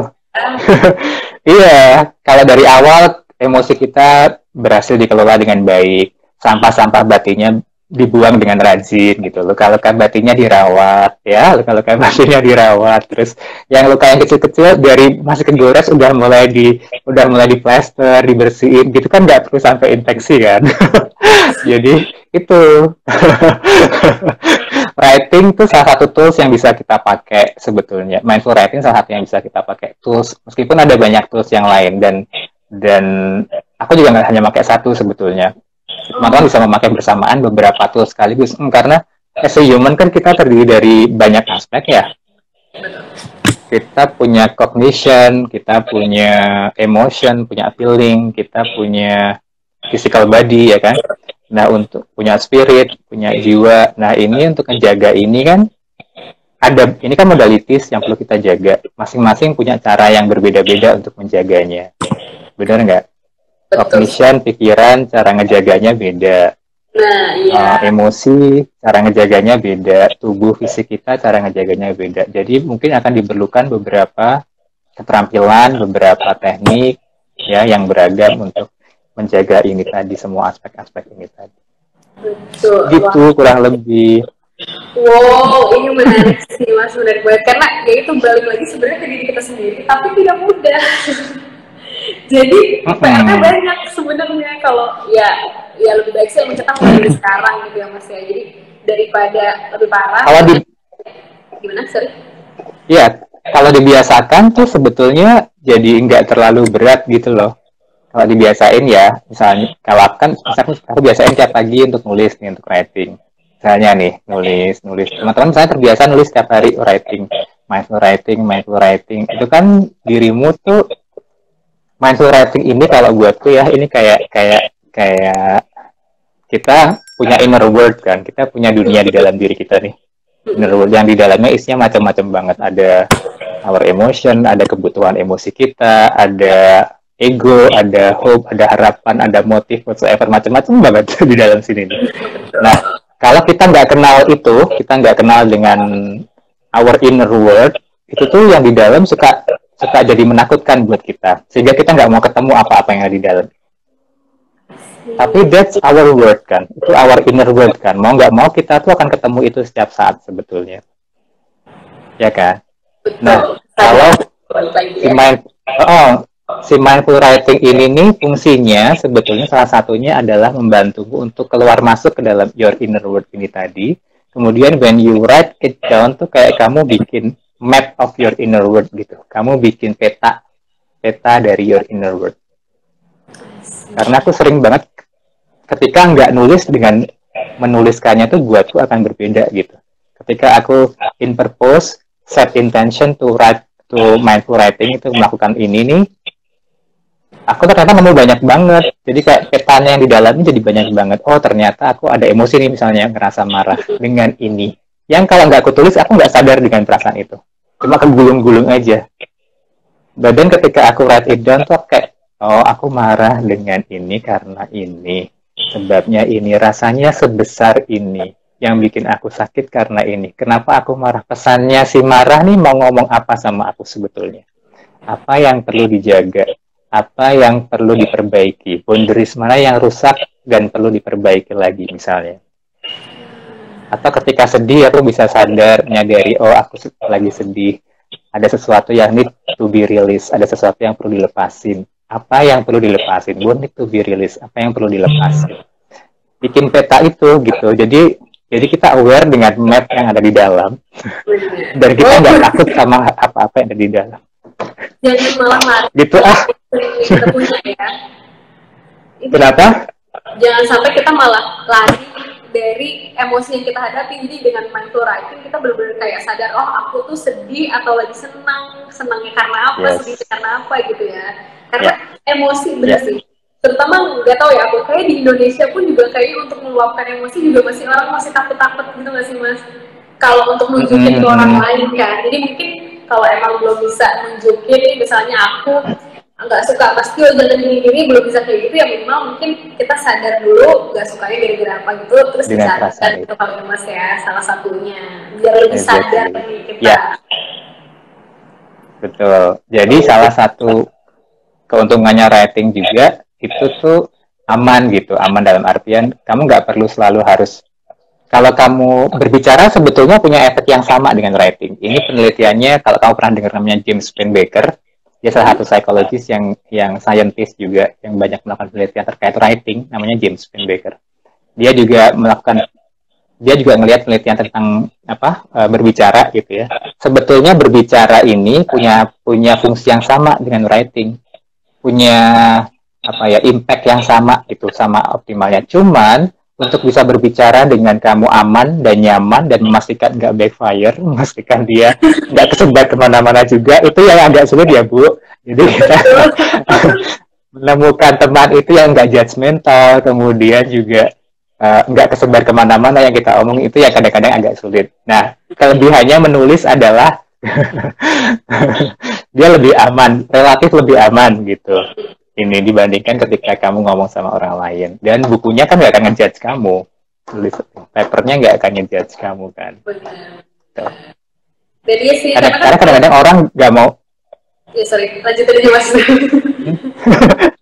Iya, kalau dari awal emosi kita berhasil dikelola dengan baik, sampah-sampah batinnya dibuang dengan rajin gitu. Luka-luka batinnya dirawat ya, luka-luka batinnya dirawat. Terus yang luka yang kecil-kecil dari masih kegores udah mulai di plaster, dibersihin gitu kan, nggak perlu sampai infeksi kan. Jadi itu writing tuh salah satu tools yang bisa kita pakai sebetulnya. Mindful writing salah satu yang bisa kita pakai tools, meskipun ada banyak tools yang lain, dan aku juga nggak hanya pakai satu sebetulnya. Teman-teman bisa memakai bersamaan beberapa tools sekaligus, karena as a human kan kita terdiri dari banyak aspek ya. Kita punya cognition, kita punya emotion, punya feeling, kita punya physical body ya kan. Nah, untuk punya spirit, punya jiwa. Nah, ini untuk menjaga ini kan ini kan modalities yang perlu kita jaga. Masing-masing punya cara yang berbeda-beda untuk menjaganya. Benar nggak? Cognition, pikiran, cara ngejaganya beda. Nah, iya. Emosi, cara ngejaganya beda. Tubuh, fisik kita, cara ngejaganya beda. Jadi mungkin akan diperlukan beberapa keterampilan, beberapa teknik ya yang beragam untuk menjaga ini tadi, semua aspek-aspek ini tadi. Betul. Gitu kurang lebih. Wow, ini menarik sih Mas, menarik banget. Karena ya itu balik lagi sebenarnya ke diri kita sendiri, tapi tidak mudah. Jadi PR-nya banyak sebenarnya kalau ya lebih baik sih mencetak mulai dari sekarang gitu ya Mas ya. Jadi daripada lebih parah. Kalau Gimana? Sorry. ya, kalau dibiasakan tuh sebetulnya jadi nggak terlalu berat gitu loh. Kalau dibiasain ya, misalnya kalau kan aku biasain tiap pagi untuk nulis nih, untuk writing. Misalnya nih, nulis. Teman-teman saya terbiasa nulis tiap hari mindful writing. Itu kan dirimu tuh mindful writing ini kalau buatku ya, ini kayak kita punya inner world kan, kita punya dunia di dalam diri kita nih. Inner world yang di dalamnya isinya macam-macam banget. Ada our emotion, ada kebutuhan emosi kita, ada ego, ada hope, ada harapan, ada motif, whatsoever, macam-macam banget di dalam sini nih. Nah, kalau kita nggak kenal itu, kita nggak kenal dengan our inner world, itu tuh yang di dalam suka jadi menakutkan buat kita, sehingga kita nggak mau ketemu apa-apa yang ada di dalam. Tapi that's our world kan, itu our inner world kan. Mau nggak mau kita tuh akan ketemu itu setiap saat sebetulnya, ya kan? Nah, kalau si mindful writing ini nih fungsinya sebetulnya salah satunya adalah membantumu untuk keluar masuk ke dalam your inner world ini tadi. Kemudian when you write it down tuh kayak kamu bikin map of your inner world gitu. Kamu bikin peta dari your inner world. Karena aku sering banget ketika nggak nulis dengan menuliskannya tuh buatku akan berbeda gitu. Ketika aku in purpose set intention to write to mindful writing itu melakukan ini nih, aku ternyata nemu banyak banget. Jadi kayak petanya yang di dalamnya jadi banyak banget. Oh ternyata aku ada emosi nih misalnya ngerasa marah dengan ini. Yang kalau nggak aku tulis aku nggak sadar dengan perasaan itu. Cuma kegulung-gulung aja. Dan ketika aku write it down tuh kayak oh aku marah dengan ini karena ini. Sebabnya ini, rasanya sebesar ini. Yang bikin aku sakit karena ini. Kenapa aku marah? Pesannya si marah nih mau ngomong apa sama aku sebetulnya? Apa yang perlu dijaga? Apa yang perlu diperbaiki? Boundaries mana yang rusak dan perlu diperbaiki lagi misalnya? Atau ketika sedih aku bisa sadar, menyadari, oh aku lagi sedih. Ada sesuatu yang need to be released. Ada sesuatu yang perlu dilepasin. Apa yang perlu dilepasin? What need to be released? Apa yang perlu dilepasin? Bikin peta itu gitu. Jadi kita aware dengan map yang ada di dalam. Dan kita nggak takut sama apa-apa yang ada di dalam. Jadi malah lari. Gitu Kita punya ya. Kenapa? Jangan sampai kita malah lari dari emosi yang kita hadapi. Jadi dengan mindful writing kita benar-benar kayak sadar, oh aku tuh sedih atau lagi senangnya karena apa, sedih karena apa gitu ya. Karena emosi bener sih. Terutama nggak tahu ya, aku kayak di Indonesia pun juga kayak untuk meluapkan emosi juga orang masih takut-takut gitu nggak sih Mas? Kalau untuk nunjukin ke orang lain kan. Jadi mungkin kalau emang belum bisa nunjukin, misalnya aku nggak suka pasti jangan gini belum bisa kayak gitu ya, minimal mungkin kita sadar dulu nggak sukanya gara-gara apa gitu, terus disadarkan gitu kalau Mas ya, salah satunya biar lebih sadar nih kita. Betul. Jadi salah satu keuntungannya writing juga itu tuh aman gitu, aman dalam artian kamu nggak perlu selalu harus, kalau kamu berbicara sebetulnya punya efek yang sama dengan writing. Ini penelitiannya kalau kamu pernah dengar namanya James Pennebaker, dia salah satu psikologis yang scientist juga yang banyak melakukan penelitian terkait writing, namanya James Pennebaker. Dia juga ngelihat penelitian tentang berbicara gitu ya. Sebetulnya berbicara ini punya fungsi yang sama dengan writing, punya impact yang sama gitu, sama optimalnya. Cuman untuk bisa berbicara dengan kamu aman dan nyaman dan memastikan nggak backfire, memastikan dia nggak kesebar kemana-mana juga, itu yang agak sulit ya Bu. Jadi kita menemukan teman itu yang nggak judgmental, kemudian juga nggak kesebar kemana-mana yang kita omong, itu ya kadang-kadang agak sulit. Nah, kelebihannya menulis adalah dia lebih aman, relatif lebih aman gitu. Ini dibandingkan ketika kamu ngomong sama orang lain. Dan bukunya kan nggak akan ngejudge kamu. Tulis papernya nggak akan ngejudge kamu kan. Benar. Jadi sih, karena kadang-kadang orang nggak mau. Ya sorry, lanjutin aja Mas.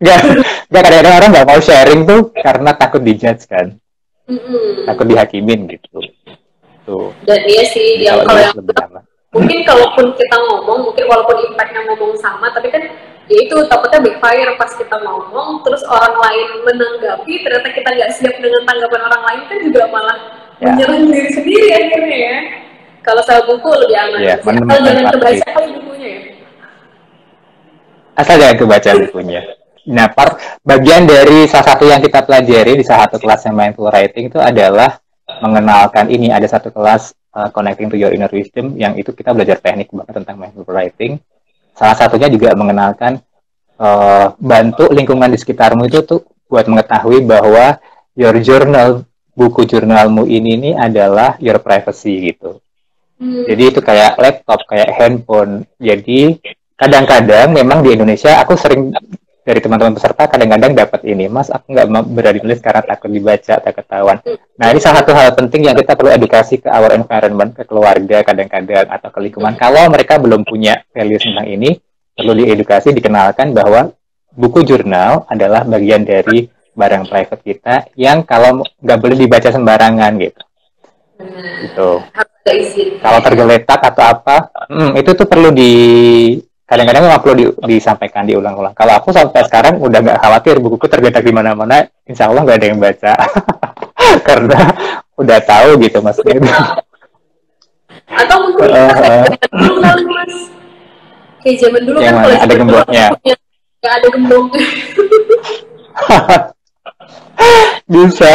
Nggak kadang-kadang orang nggak mau sharing tuh karena takut dijudge kan. Takut dihakimin gitu. Tuh. Dan iya sih, yang kalau yang lebih aman. mungkin kalaupun kita ngomong, mungkin walaupun impactnya ngomong sama, tapi kan ya itu takutnya backfire pas kita ngomong, terus orang lain menanggapi, ternyata kita nggak siap dengan tanggapan orang lain, kan juga malah menyerang diri sendiri akhirnya ya. Kalau sama buku lebih aman. Asal jangan kebaca kali bukunya ya. Asal jangan kebaca bukunya. Nah, bagian dari salah satu yang kita pelajari di salah satu kelasnya mindful writing itu adalah mengenalkan ini. Ada satu kelas connecting to your inner wisdom yang itu kita belajar teknik banget tentang mindful writing. Salah satunya juga mengenalkan bantu lingkungan di sekitarmu itu tuh buat mengetahui bahwa your journal, buku jurnalmu ini adalah your privacy gitu. Jadi itu kayak laptop, kayak handphone. Jadi kadang-kadang memang di Indonesia aku sering dari teman-teman peserta kadang-kadang dapat ini, Mas, aku nggak berani nulis karena takut dibaca, takut ketahuan. Nah, ini salah satu hal penting yang kita perlu edukasi ke our environment, ke keluarga kadang-kadang, atau ke lingkungan. Kalau mereka belum punya value tentang ini, perlu diedukasi, dikenalkan bahwa buku jurnal adalah bagian dari barang private kita yang kalau nggak boleh dibaca sembarangan gitu. Gitu. Kalau tergeletak atau apa, itu tuh perlu kadang-kadang memang perlu disampaikan, diulang-ulang. Kalau aku sampai sekarang udah nggak khawatir bukuku tergeletak di mana-mana, insya Allah nggak ada yang baca. Karena udah tahu gitu maksudnya. Atau mungkin dulu kali Mas, kayak zaman dulu yang kan kalau ada gemboknya. Nggak ada gemboknya. Bisa.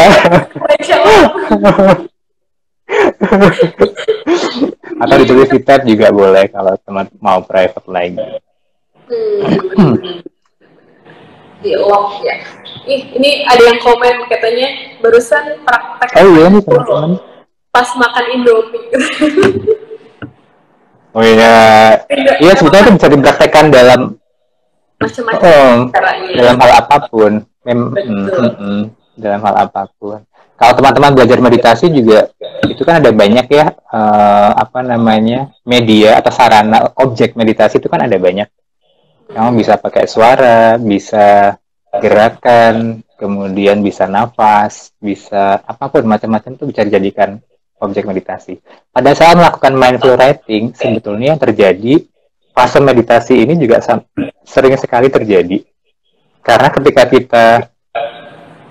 Atau ditulis di tab juga boleh kalau teman mau private lagi. Di lock ya. Ini ada yang komen katanya barusan praktek. Oh iya nih teman-teman. Pas makan Indomie. Oh iya. Iya sebetulnya itu bisa dipraktekkan dalam macam-macam caranya. Dalam hal apapun. Dalam hal apapun. Kalau teman-teman belajar meditasi juga itu kan ada banyak ya media atau sarana objek meditasi itu kan ada banyak. Kamu bisa pakai suara, bisa gerakan, kemudian bisa nafas, bisa apapun macam-macam itu bisa dijadikan objek meditasi. Pada saat melakukan mindful writing sebetulnya yang terjadi fase meditasi ini juga sering sekali terjadi. Karena ketika kita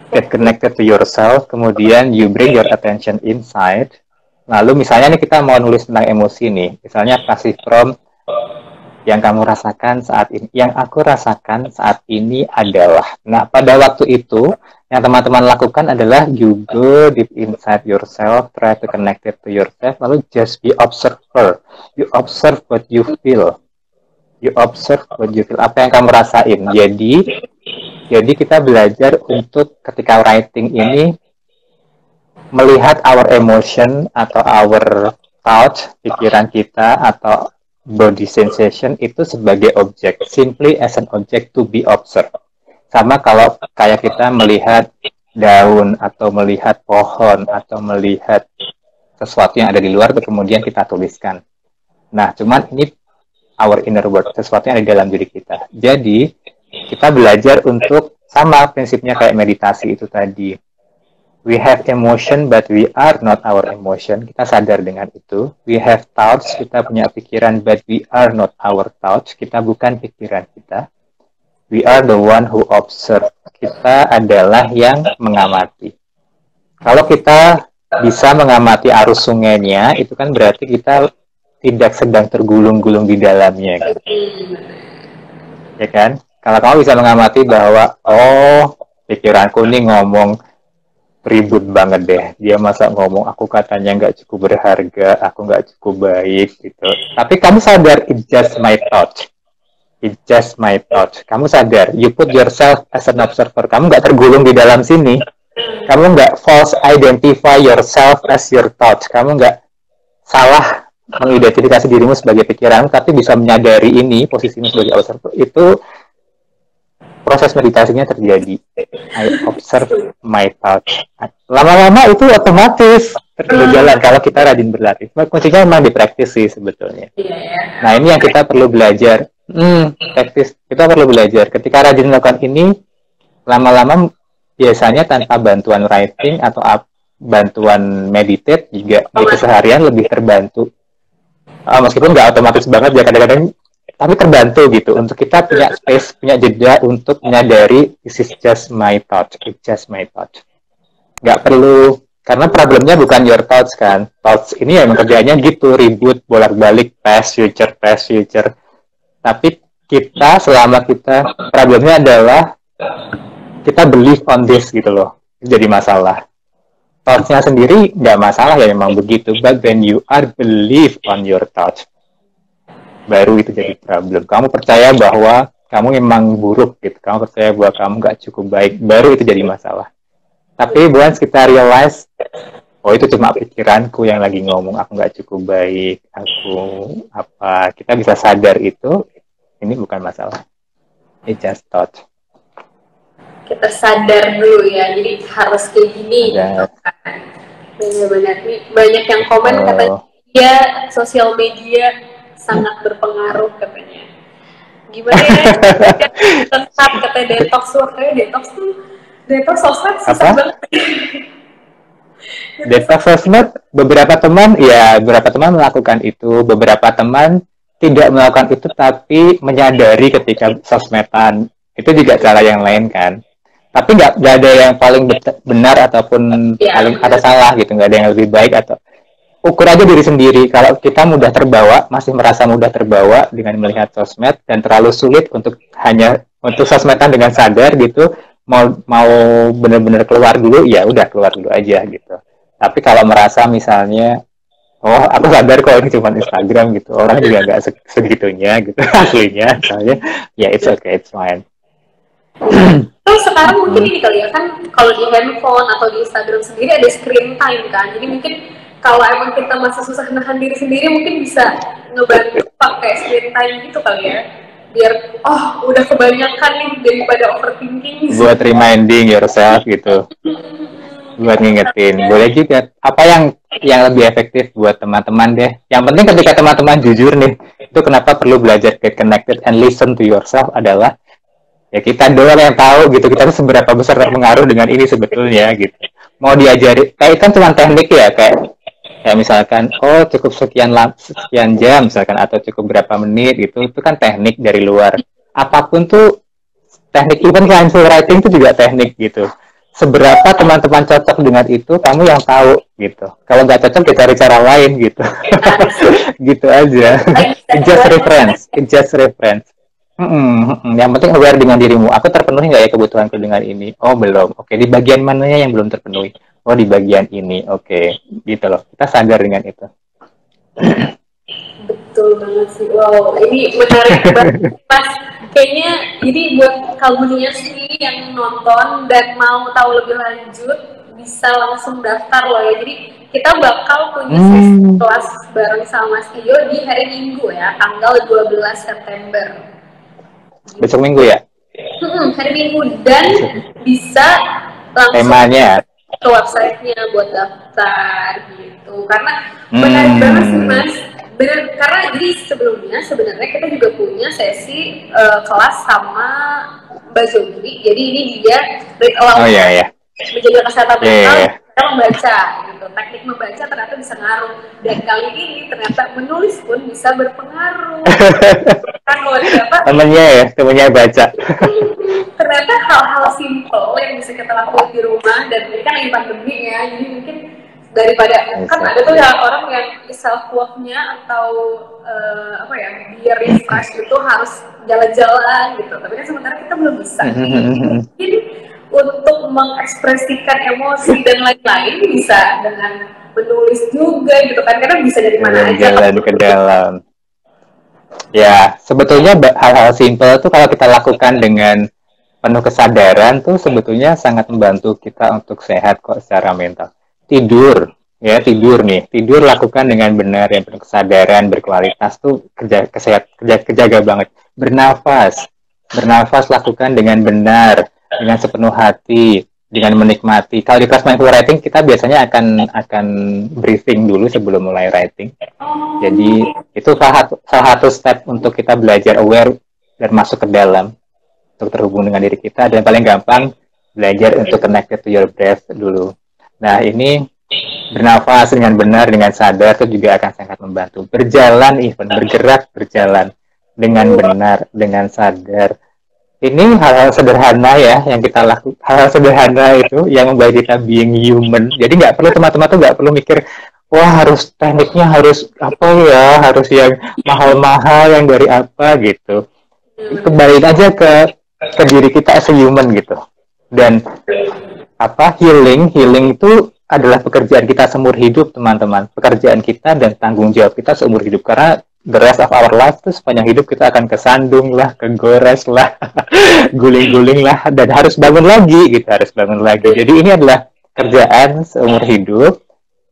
get connected to yourself, kemudian you bring your attention inside. Lalu misalnya nih kita mau nulis tentang emosi nih, misalnya kasih prompt yang kamu rasakan saat ini, yang aku rasakan saat ini adalah. Nah, pada waktu itu yang teman-teman lakukan adalah you go deep inside yourself, try to connect it to yourself, lalu just be observer. You observe what you feel. You observe what you feel. Apa yang kamu rasain. Jadi kita belajar untuk ketika writing ini melihat our emotion atau our thought, pikiran kita atau body sensation itu sebagai objek, simply as an object to be observed. Sama kalau kayak kita melihat daun atau melihat pohon atau melihat sesuatu yang ada di luar kemudian kita tuliskan. Nah, cuman ini our inner world, sesuatu yang ada di dalam diri kita. Jadi kita belajar untuk sama prinsipnya kayak meditasi itu tadi. We have emotion but we are not our emotion. Kita sadar dengan itu. We have thoughts, kita punya pikiran but we are not our thoughts. Kita bukan pikiran kita. We are the one who observe. Kita adalah yang mengamati. Kalau kita bisa mengamati arus sungainya, itu kan berarti kita tidak sedang tergulung-gulung di dalamnya. Gitu. Ya kan? Kalau kamu bisa mengamati bahwa, pikiranku ini ngomong ribut banget deh. Dia masa ngomong, aku katanya nggak cukup berharga, aku nggak cukup baik, gitu. Tapi kamu sadar, it's just my thought. It's just my thought. Kamu sadar, you put yourself as an observer. Kamu nggak tergulung di dalam sini. Kamu nggak false identify yourself as your thoughts. Kamu nggak salah mengidentifikasi dirimu sebagai pikiran, tapi bisa menyadari ini, posisimu sebagai observer. Itu proses meditasinya terjadi. I observe my thoughts. Lama-lama itu otomatis berjalan kalau kita rajin berlatih. Kuncinya memang dipraktis sih sebetulnya. Nah, ini yang kita perlu belajar. Praktis. Kita perlu belajar. Ketika rajin melakukan ini, lama-lama biasanya tanpa bantuan writing atau bantuan meditate juga di keseharian lebih terbantu. Meskipun nggak otomatis banget ya kadang-kadang, tapi terbantu gitu untuk kita punya space, punya jeda untuk menyadari this is just my thought, it's just my thought. Nggak perlu, karena problemnya bukan your thoughts kan. Thoughts ini ya emang kerjanya gitu, ribut, bolak-balik, past, future. Tapi kita, selama kita, problemnya adalah kita believe on this gitu loh. Jadi masalah. Thoughts-nya sendiri nggak masalah ya, memang begitu. But when you are believe on your thoughts, baru itu jadi problem. Kamu percaya bahwa kamu memang buruk gitu. Kamu percaya bahwa kamu nggak cukup baik, baru itu jadi masalah. Tapi once kita realize, oh itu cuma pikiranku yang lagi ngomong, aku nggak cukup baik, kita bisa sadar itu, ini bukan masalah. It's just thought. Kita sadar dulu ya, jadi harus kayak gini. Benar-benar nih banyak yang komen katanya ya sosial media sangat berpengaruh katanya. Gimana ya? Tetap katanya detox, detox sosmed susah banget. Detox sosmed, beberapa teman melakukan itu, beberapa teman tidak melakukan itu tapi menyadari ketika sosmedan. Itu juga cara yang lain kan. Tapi nggak ada yang paling benar ataupun paling ada salah gitu, nggak ada yang lebih baik. Atau ukur aja diri sendiri. Kalau kita masih merasa mudah terbawa dengan melihat sosmed dan terlalu sulit untuk sosmedan dengan sadar gitu, mau benar-benar keluar dulu, ya udah keluar dulu aja gitu. Tapi kalau merasa misalnya, oh aku sadar kok ini cuma Instagram gitu, orang juga nggak segitunya gitu aslinya, misalnya, ya it's okay, it's fine. Terus sekarang mungkin ini kali ya kan, kalau di handphone atau di Instagram sendiri ada screen time kan, jadi mungkin kalau emang kita masih susah nahan diri sendiri mungkin bisa ngebantu pakai screen time gitu kali ya, biar udah kebanyakan nih daripada overthinking. Buat reminding yourself gitu, buat ngingetin. Boleh juga. Apa yang lebih efektif buat teman-teman deh. Yang penting ketika teman-teman jujur nih, itu kenapa perlu belajar get connected and listen to yourself adalah ya kita doang yang tahu gitu, kita tuh seberapa besar terpengaruh dengan ini sebetulnya gitu. Mau diajari, kayak kan cuma teknik ya, kayak misalkan cukup sekian jam misalkan, atau cukup berapa menit gitu, itu kan teknik dari luar. Apapun tuh teknik, even mindful writing itu juga teknik gitu. Seberapa teman-teman cocok dengan itu, kamu yang tahu gitu. Kalau nggak cocok, kita cari cara lain gitu. Gitu aja. It's just reference. Yang penting aware dengan dirimu. Aku terpenuhi nggak ya kebutuhanku dengan ini? Oh belum. Oke, di bagian mananya yang belum terpenuhi? Oh di bagian ini. Oke, gitu loh. Kita sadar dengan itu. Betul banget sih. Wow, ini menarik banget, Mas. Kayaknya ini buat kamunya sih yang nonton dan mau tahu lebih lanjut, bisa langsung daftar loh ya. Jadi kita bakal punya sesi kelas bareng sama Mas Iyo di hari Minggu ya, tanggal 12 September. Besok Minggu ya? Hari Minggu, dan bisa langsung temanya ke websitenya buat daftar gitu. Karena menarik banget sih Mas. Bener, karena jadi sebelumnya sebenarnya kita juga punya sesi kelas sama Mbak Zogi. Jadi ini dia menjaga kesehatan mental, kita membaca gitu. Teknik membaca ternyata bisa ngaruh, dan kali ini ternyata menulis pun bisa berpengaruh. Kan temennya baca. Ternyata hal-hal simple yang bisa kita lakukan di rumah, dan ini kan lagi pandemi ya, jadi mungkin daripada kan ada tuh ya orang yang self love-nya atau biar refresh itu harus jalan-jalan gitu, tapi kan sementara kita belum bisa. Jadi untuk mengekspresikan emosi dan lain-lain bisa dengan menulis juga gitu kan, karena bisa dari mana aja jalan ke dalam. Ya, sebetulnya hal-hal simple tuh kalau kita lakukan dengan penuh kesadaran tuh sebetulnya sangat membantu kita untuk sehat kok secara mental. Tidur lakukan dengan benar, yang penuh kesadaran, berkualitas tuh kejaga banget. Bernafas lakukan dengan benar, dengan sepenuh hati, dengan menikmati. Kalau di kelas mindful writing kita biasanya akan briefing dulu sebelum mulai writing. Jadi itu salah satu step untuk kita belajar aware dan masuk ke dalam, untuk terhubung dengan diri kita. Dan paling gampang belajar untuk connected to your breath dulu. Nah, ini bernafas dengan benar, dengan sadar itu juga akan sangat membantu. Berjalan, even bergerak, berjalan dengan benar, dengan sadar. Ini hal-hal sederhana ya yang kita lakukan. Hal-hal sederhana itu yang membuat kita being human. Jadi nggak perlu teman-teman tuh nggak perlu mikir, wah harus tekniknya harus apa ya, harus yang mahal-mahal yang dari apa gitu. Kembali aja ke diri kita as a human gitu. Dan healing itu adalah pekerjaan kita seumur hidup, teman-teman. Pekerjaan kita dan tanggung jawab kita seumur hidup, karena the rest of our life itu sepanjang hidup kita akan kesandung lah, kegores lah, guling-guling lah, dan harus bangun lagi gitu, harus bangun lagi. Jadi ini adalah kerjaan seumur hidup,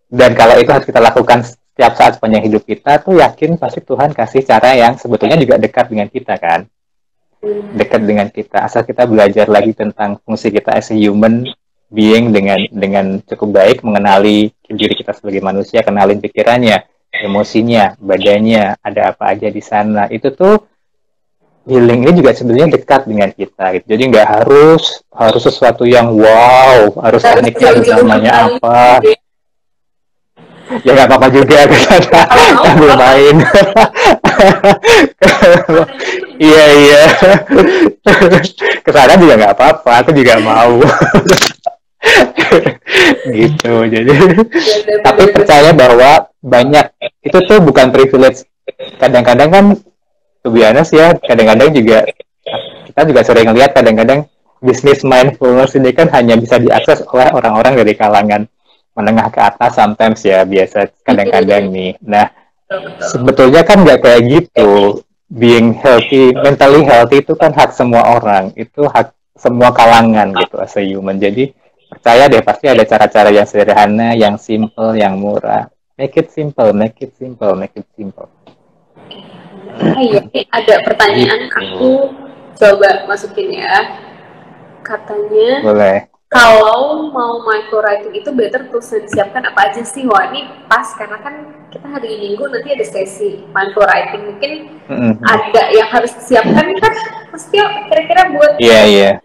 dan kalau itu harus kita lakukan setiap saat sepanjang hidup kita, tuh yakin pasti Tuhan kasih cara yang sebetulnya juga dekat dengan kita kan. Dekat dengan kita, asal kita belajar lagi tentang fungsi kita as a human being dengan cukup baik, mengenali diri kita sebagai manusia, kenalin pikirannya, emosinya, badannya, ada apa aja di sana. Itu tuh healing ini juga sebenarnya dekat dengan kita gitu. Jadi nggak harus sesuatu yang wow, harus tekniknya namanya apa. Ya nggak apa-apa juga ke sana, sambil main. Iya. Kesana juga nggak apa-apa, aku juga mau. Gitu. Jadi tapi percaya bahwa banyak itu tuh bukan privilege. Kadang-kadang kan to be honest ya, kadang-kadang juga kita juga sering lihat kadang-kadang bisnis mindfulness ini kan hanya bisa diakses oleh orang-orang dari kalangan menengah ke atas sometimes ya, biasa kadang-kadang nih. Nah, sebetulnya kan nggak kayak gitu. Being healthy, mentally healthy itu kan hak semua orang, itu hak semua kalangan gitu as a human. Jadi percaya deh, pasti ada cara-cara yang sederhana, yang simple, yang murah. Make it simple, make it simple, make it simple. Iya, ada pertanyaan aku coba masukin ya. Katanya, boleh. Kalau mau micro writing itu better tulisan disiapkan apa aja sih? Wah, ini pas karena kan kita hari Minggu nanti ada sesi micro writing, mungkin ada yang harus disiapkan kan? Pasti kira-kira buat Iya.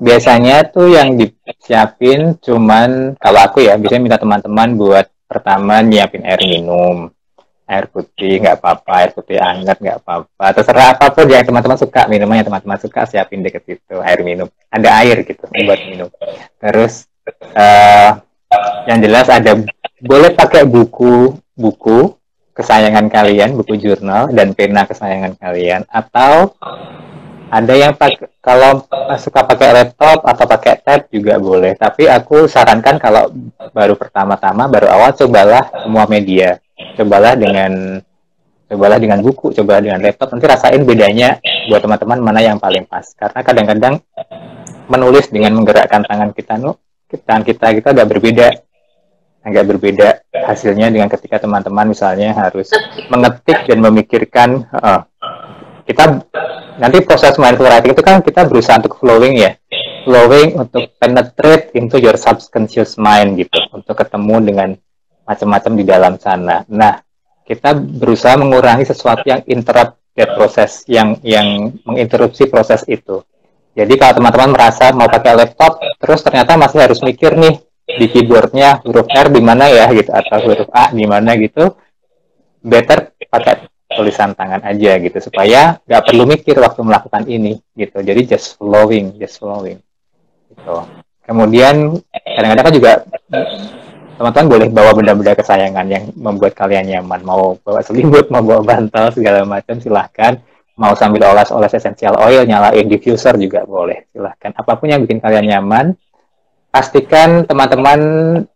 Biasanya tuh yang disiapin cuman, kalau aku ya biasanya minta teman-teman buat pertama nyiapin air minum, air putih nggak apa-apa, air putih hangat nggak apa-apa, terserah apapun yang teman-teman suka, minuman yang teman-teman suka siapin deket situ, air minum, ada air gitu buat minum. Terus yang jelas boleh pakai buku kesayangan kalian, buku jurnal dan pena kesayangan kalian, atau ada yang kalau suka pakai laptop atau pakai tab juga boleh. Tapi aku sarankan kalau baru pertama-tama, baru awal, cobalah semua media. Cobalah dengan buku, cobalah dengan laptop. Nanti rasain bedanya buat teman-teman mana yang paling pas. Karena kadang-kadang menulis dengan menggerakkan tangan kita agak berbeda hasilnya dengan ketika teman-teman misalnya harus mengetik dan memikirkan. Kita nanti proses mindful writing itu kan kita berusaha untuk flowing untuk penetrate into your subconscious mind gitu, untuk ketemu dengan macam-macam di dalam sana. Nah, kita berusaha mengurangi sesuatu yang interrupt that proses, yang menginterupsi proses itu. Jadi kalau teman-teman merasa mau pakai laptop, terus ternyata masih harus mikir nih di keyboardnya huruf R di mana ya gitu, atau huruf A di mana gitu, better pakai tulisan tangan aja gitu, supaya nggak perlu mikir waktu melakukan ini gitu. Jadi just flowing gitu. Kemudian kadang-kadang kan juga teman-teman boleh bawa benda-benda kesayangan yang membuat kalian nyaman, mau bawa selimut, mau bawa bantal, segala macam silahkan. Mau sambil oles essential oil, nyalain diffuser juga boleh, silahkan. Apapun yang bikin kalian nyaman, pastikan teman-teman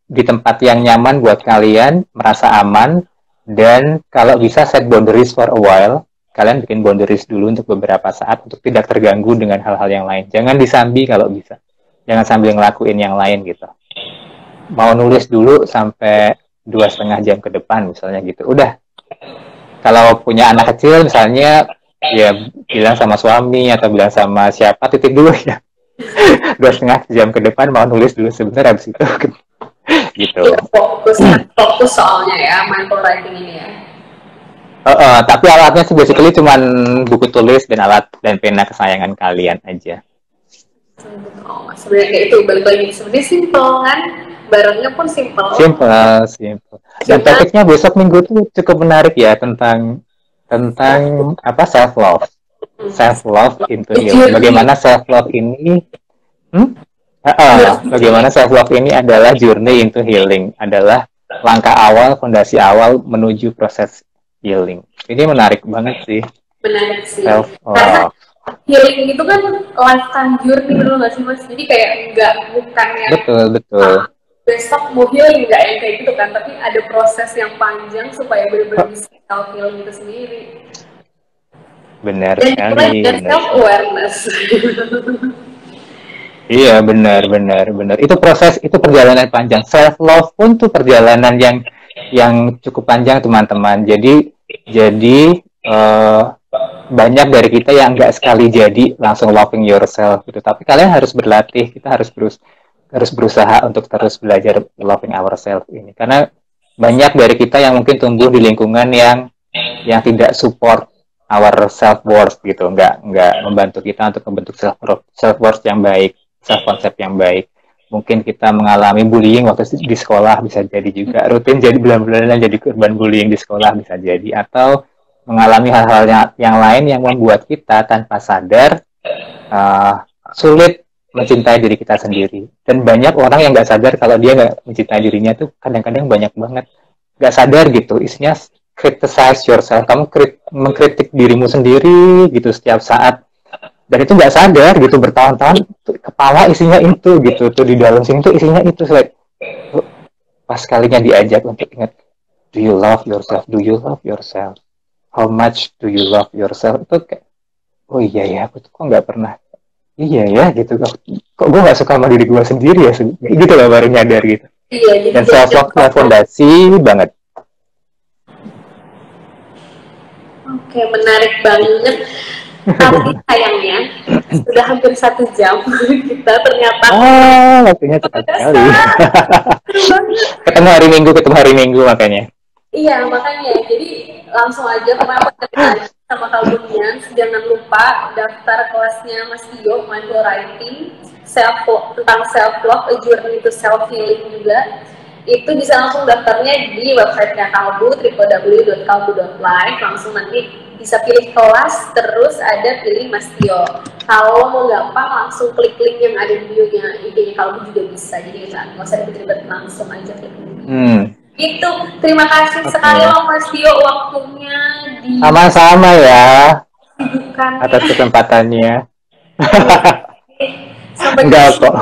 di tempat yang nyaman buat kalian, merasa aman. Dan kalau bisa set boundaries for a while, kalian bikin boundaries dulu untuk beberapa saat untuk tidak terganggu dengan hal-hal yang lain. Jangan disambi kalau bisa. Jangan sambil ngelakuin yang lain gitu. Mau nulis dulu sampai 2,5 jam ke depan misalnya gitu. Udah. Kalau punya anak kecil misalnya, ya bilang sama suami atau bilang sama siapa, titik dulu ya. 2,5 jam ke depan mau nulis dulu sebentar, habis itu gitu. Ya, fokus soalnya ya mindful writing ini ya. Tapi alatnya sih basically cuman buku tulis dan alat dan pena kesayangan kalian aja. Oh, sebenarnya kayak itu balik lagi sebenarnya simple kan, barangnya pun simple. Simple. Dan topiknya besok minggu tuh cukup menarik ya tentang apa self love. Self love into healing. Bagaimana self love ini bagaimana self love ini adalah journey into healing, adalah langkah awal, fondasi awal menuju proses healing. Ini menarik banget sih. Menarik sih. Self love. Healing itu kan lifetime journey, betul nggak sih Mas? Jadi kayak bukan yang betul. Besok mau healing nggak yang kayak gitu kan? Tapi ada proses yang panjang supaya benar-benar bisa self healing itu sendiri. Benar dan sekali. Dan self awareness. Iya, benar. Itu proses, itu perjalanan panjang. Self love pun tuh perjalanan yang cukup panjang, teman-teman. Jadi banyak dari kita yang nggak sekali jadi langsung loving yourself gitu. Tapi kalian harus berlatih. Kita harus berusaha untuk terus belajar loving ourselves ini. Karena banyak dari kita yang mungkin tumbuh di lingkungan yang tidak support our self worth gitu, nggak membantu kita untuk membentuk self worth yang baik, self concept yang baik. Mungkin kita mengalami bullying waktu di sekolah, bisa jadi juga rutin jadi bulan-bulanan jadi korban bullying di sekolah, bisa jadi, atau mengalami hal-hal yang lain yang membuat kita tanpa sadar sulit mencintai diri kita sendiri. Dan banyak orang yang nggak sadar kalau dia nggak mencintai dirinya tuh kadang-kadang banyak banget nggak sadar gitu, isinya criticize yourself, kamu mengkritik dirimu sendiri gitu setiap saat, dan itu nggak sadar gitu, bertahun-tahun kepala isinya itu gitu, tuh di dalam sini tuh isinya itu. Like, pas kalinya diajak untuk ingat, do you love yourself, how much do you love yourself, itu kayak, oh iya ya, aku tuh kok nggak pernah, iya ya gitu, kok gue nggak suka sama diri gue sendiri ya, gitu lah baru nyadar gitu. Dan self love fondasi banget. Oke, menarik banget. Tapi sayangnya sudah hampir 1 jam kita ternyata. Waktunya cepat sekali. ketemu hari Minggu makanya. Iya, makanya. Jadi langsung aja kenapa sama Kalbunian, jangan lupa daftar kelasnya Mas Tio, Mindful Writing, tentang self love, a journey to self healing juga. Itu bisa langsung daftarnya di websitenya Kalbu, www.kalbu.live. Langsung nanti bisa pilih kelas, terus ada pilih Mas Tio. Kalau mau gampang langsung klik link yang ada di bio-nya IG-nya Kalbu juga bisa. Jadi nggak usah ribet-ribet, langsung aja klik link. Itu terima kasih sekali loh Mas Tio waktunya di. Sama-sama ya. Atas kesempatannya. Enggak kok.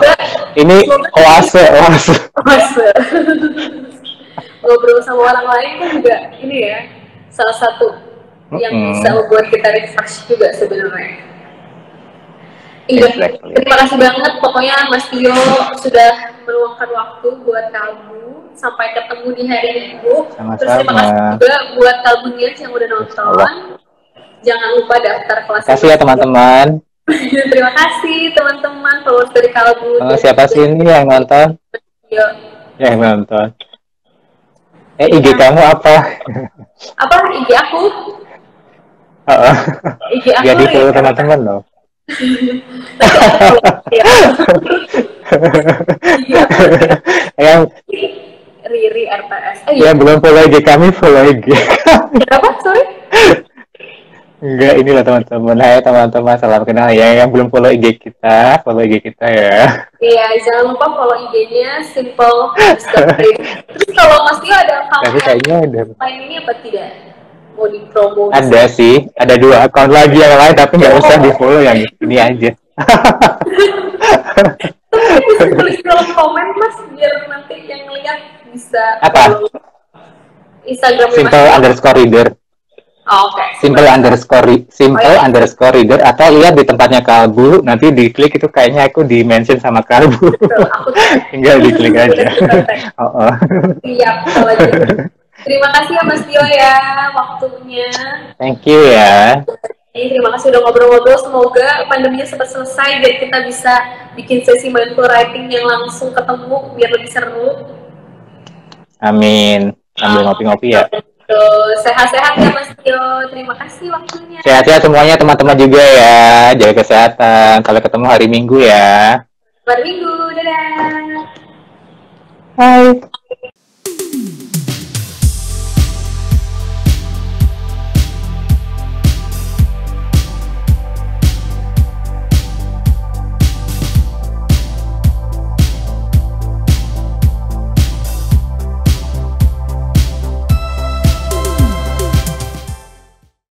Ini oase. Ngobrol sama orang lain kan juga ini ya, salah satu yang bisa membuat kita refresh juga sebenarnya. Exactly. Terima kasih banget pokoknya Mas Tio sudah meluangkan waktu buat kamu. Sampai ketemu di hari Minggu. Sama-sama. Terus terima kasih juga buat Kalbunians yang udah nonton. Jangan lupa daftar kelas. Terima kasih ya teman-teman. Terima kasih teman-teman followers dari Kalbu. Siapa sih ini yang nonton? Yang nonton. IG kamu apa? Apa IG aku? IG aku. Jadi follow teman-teman loh. Yang Riri RTS. Yang belum follow IG kami, follow IG. Kenapa? Sorry. Enggak, inilah teman-teman. Hai teman-teman, salam kenal ya. Yang belum follow IG kita, follow IG kita ya. Iya, jangan lupa follow IG-nya Simple. Terus kalau Mas Tio ada account lain ini apa tidak? Mau dipromo? Ada sih, ada 2 account lagi yang lain, tapi nggak usah di follow, yang ini aja. Bisa tulis dalam komen Mas, biar nanti yang lihat bisa apa? Instagram Simple_reader. Oke. Simple_reader atau lihat di tempatnya Kalbu, nanti diklik itu kayaknya aku di mention sama Kalbu. Tinggal diklik aja. Siap kalau gitu. Terima kasih ya Mas Tio ya waktunya. Thank you ya. Terima kasih udah ngobrol-ngobrol. Semoga pandeminya cepat selesai biar kita bisa bikin sesi mindful writing yang langsung ketemu biar lebih seru. Amin. Sambil ngopi-ngopi ya. Tuh, sehat-sehat ya Mas Tio. Terima kasih waktunya. Sehat-sehat semuanya teman-teman juga ya. Jaga kesehatan. Kalau ketemu hari Minggu ya. Hari Minggu, dadah. Bye.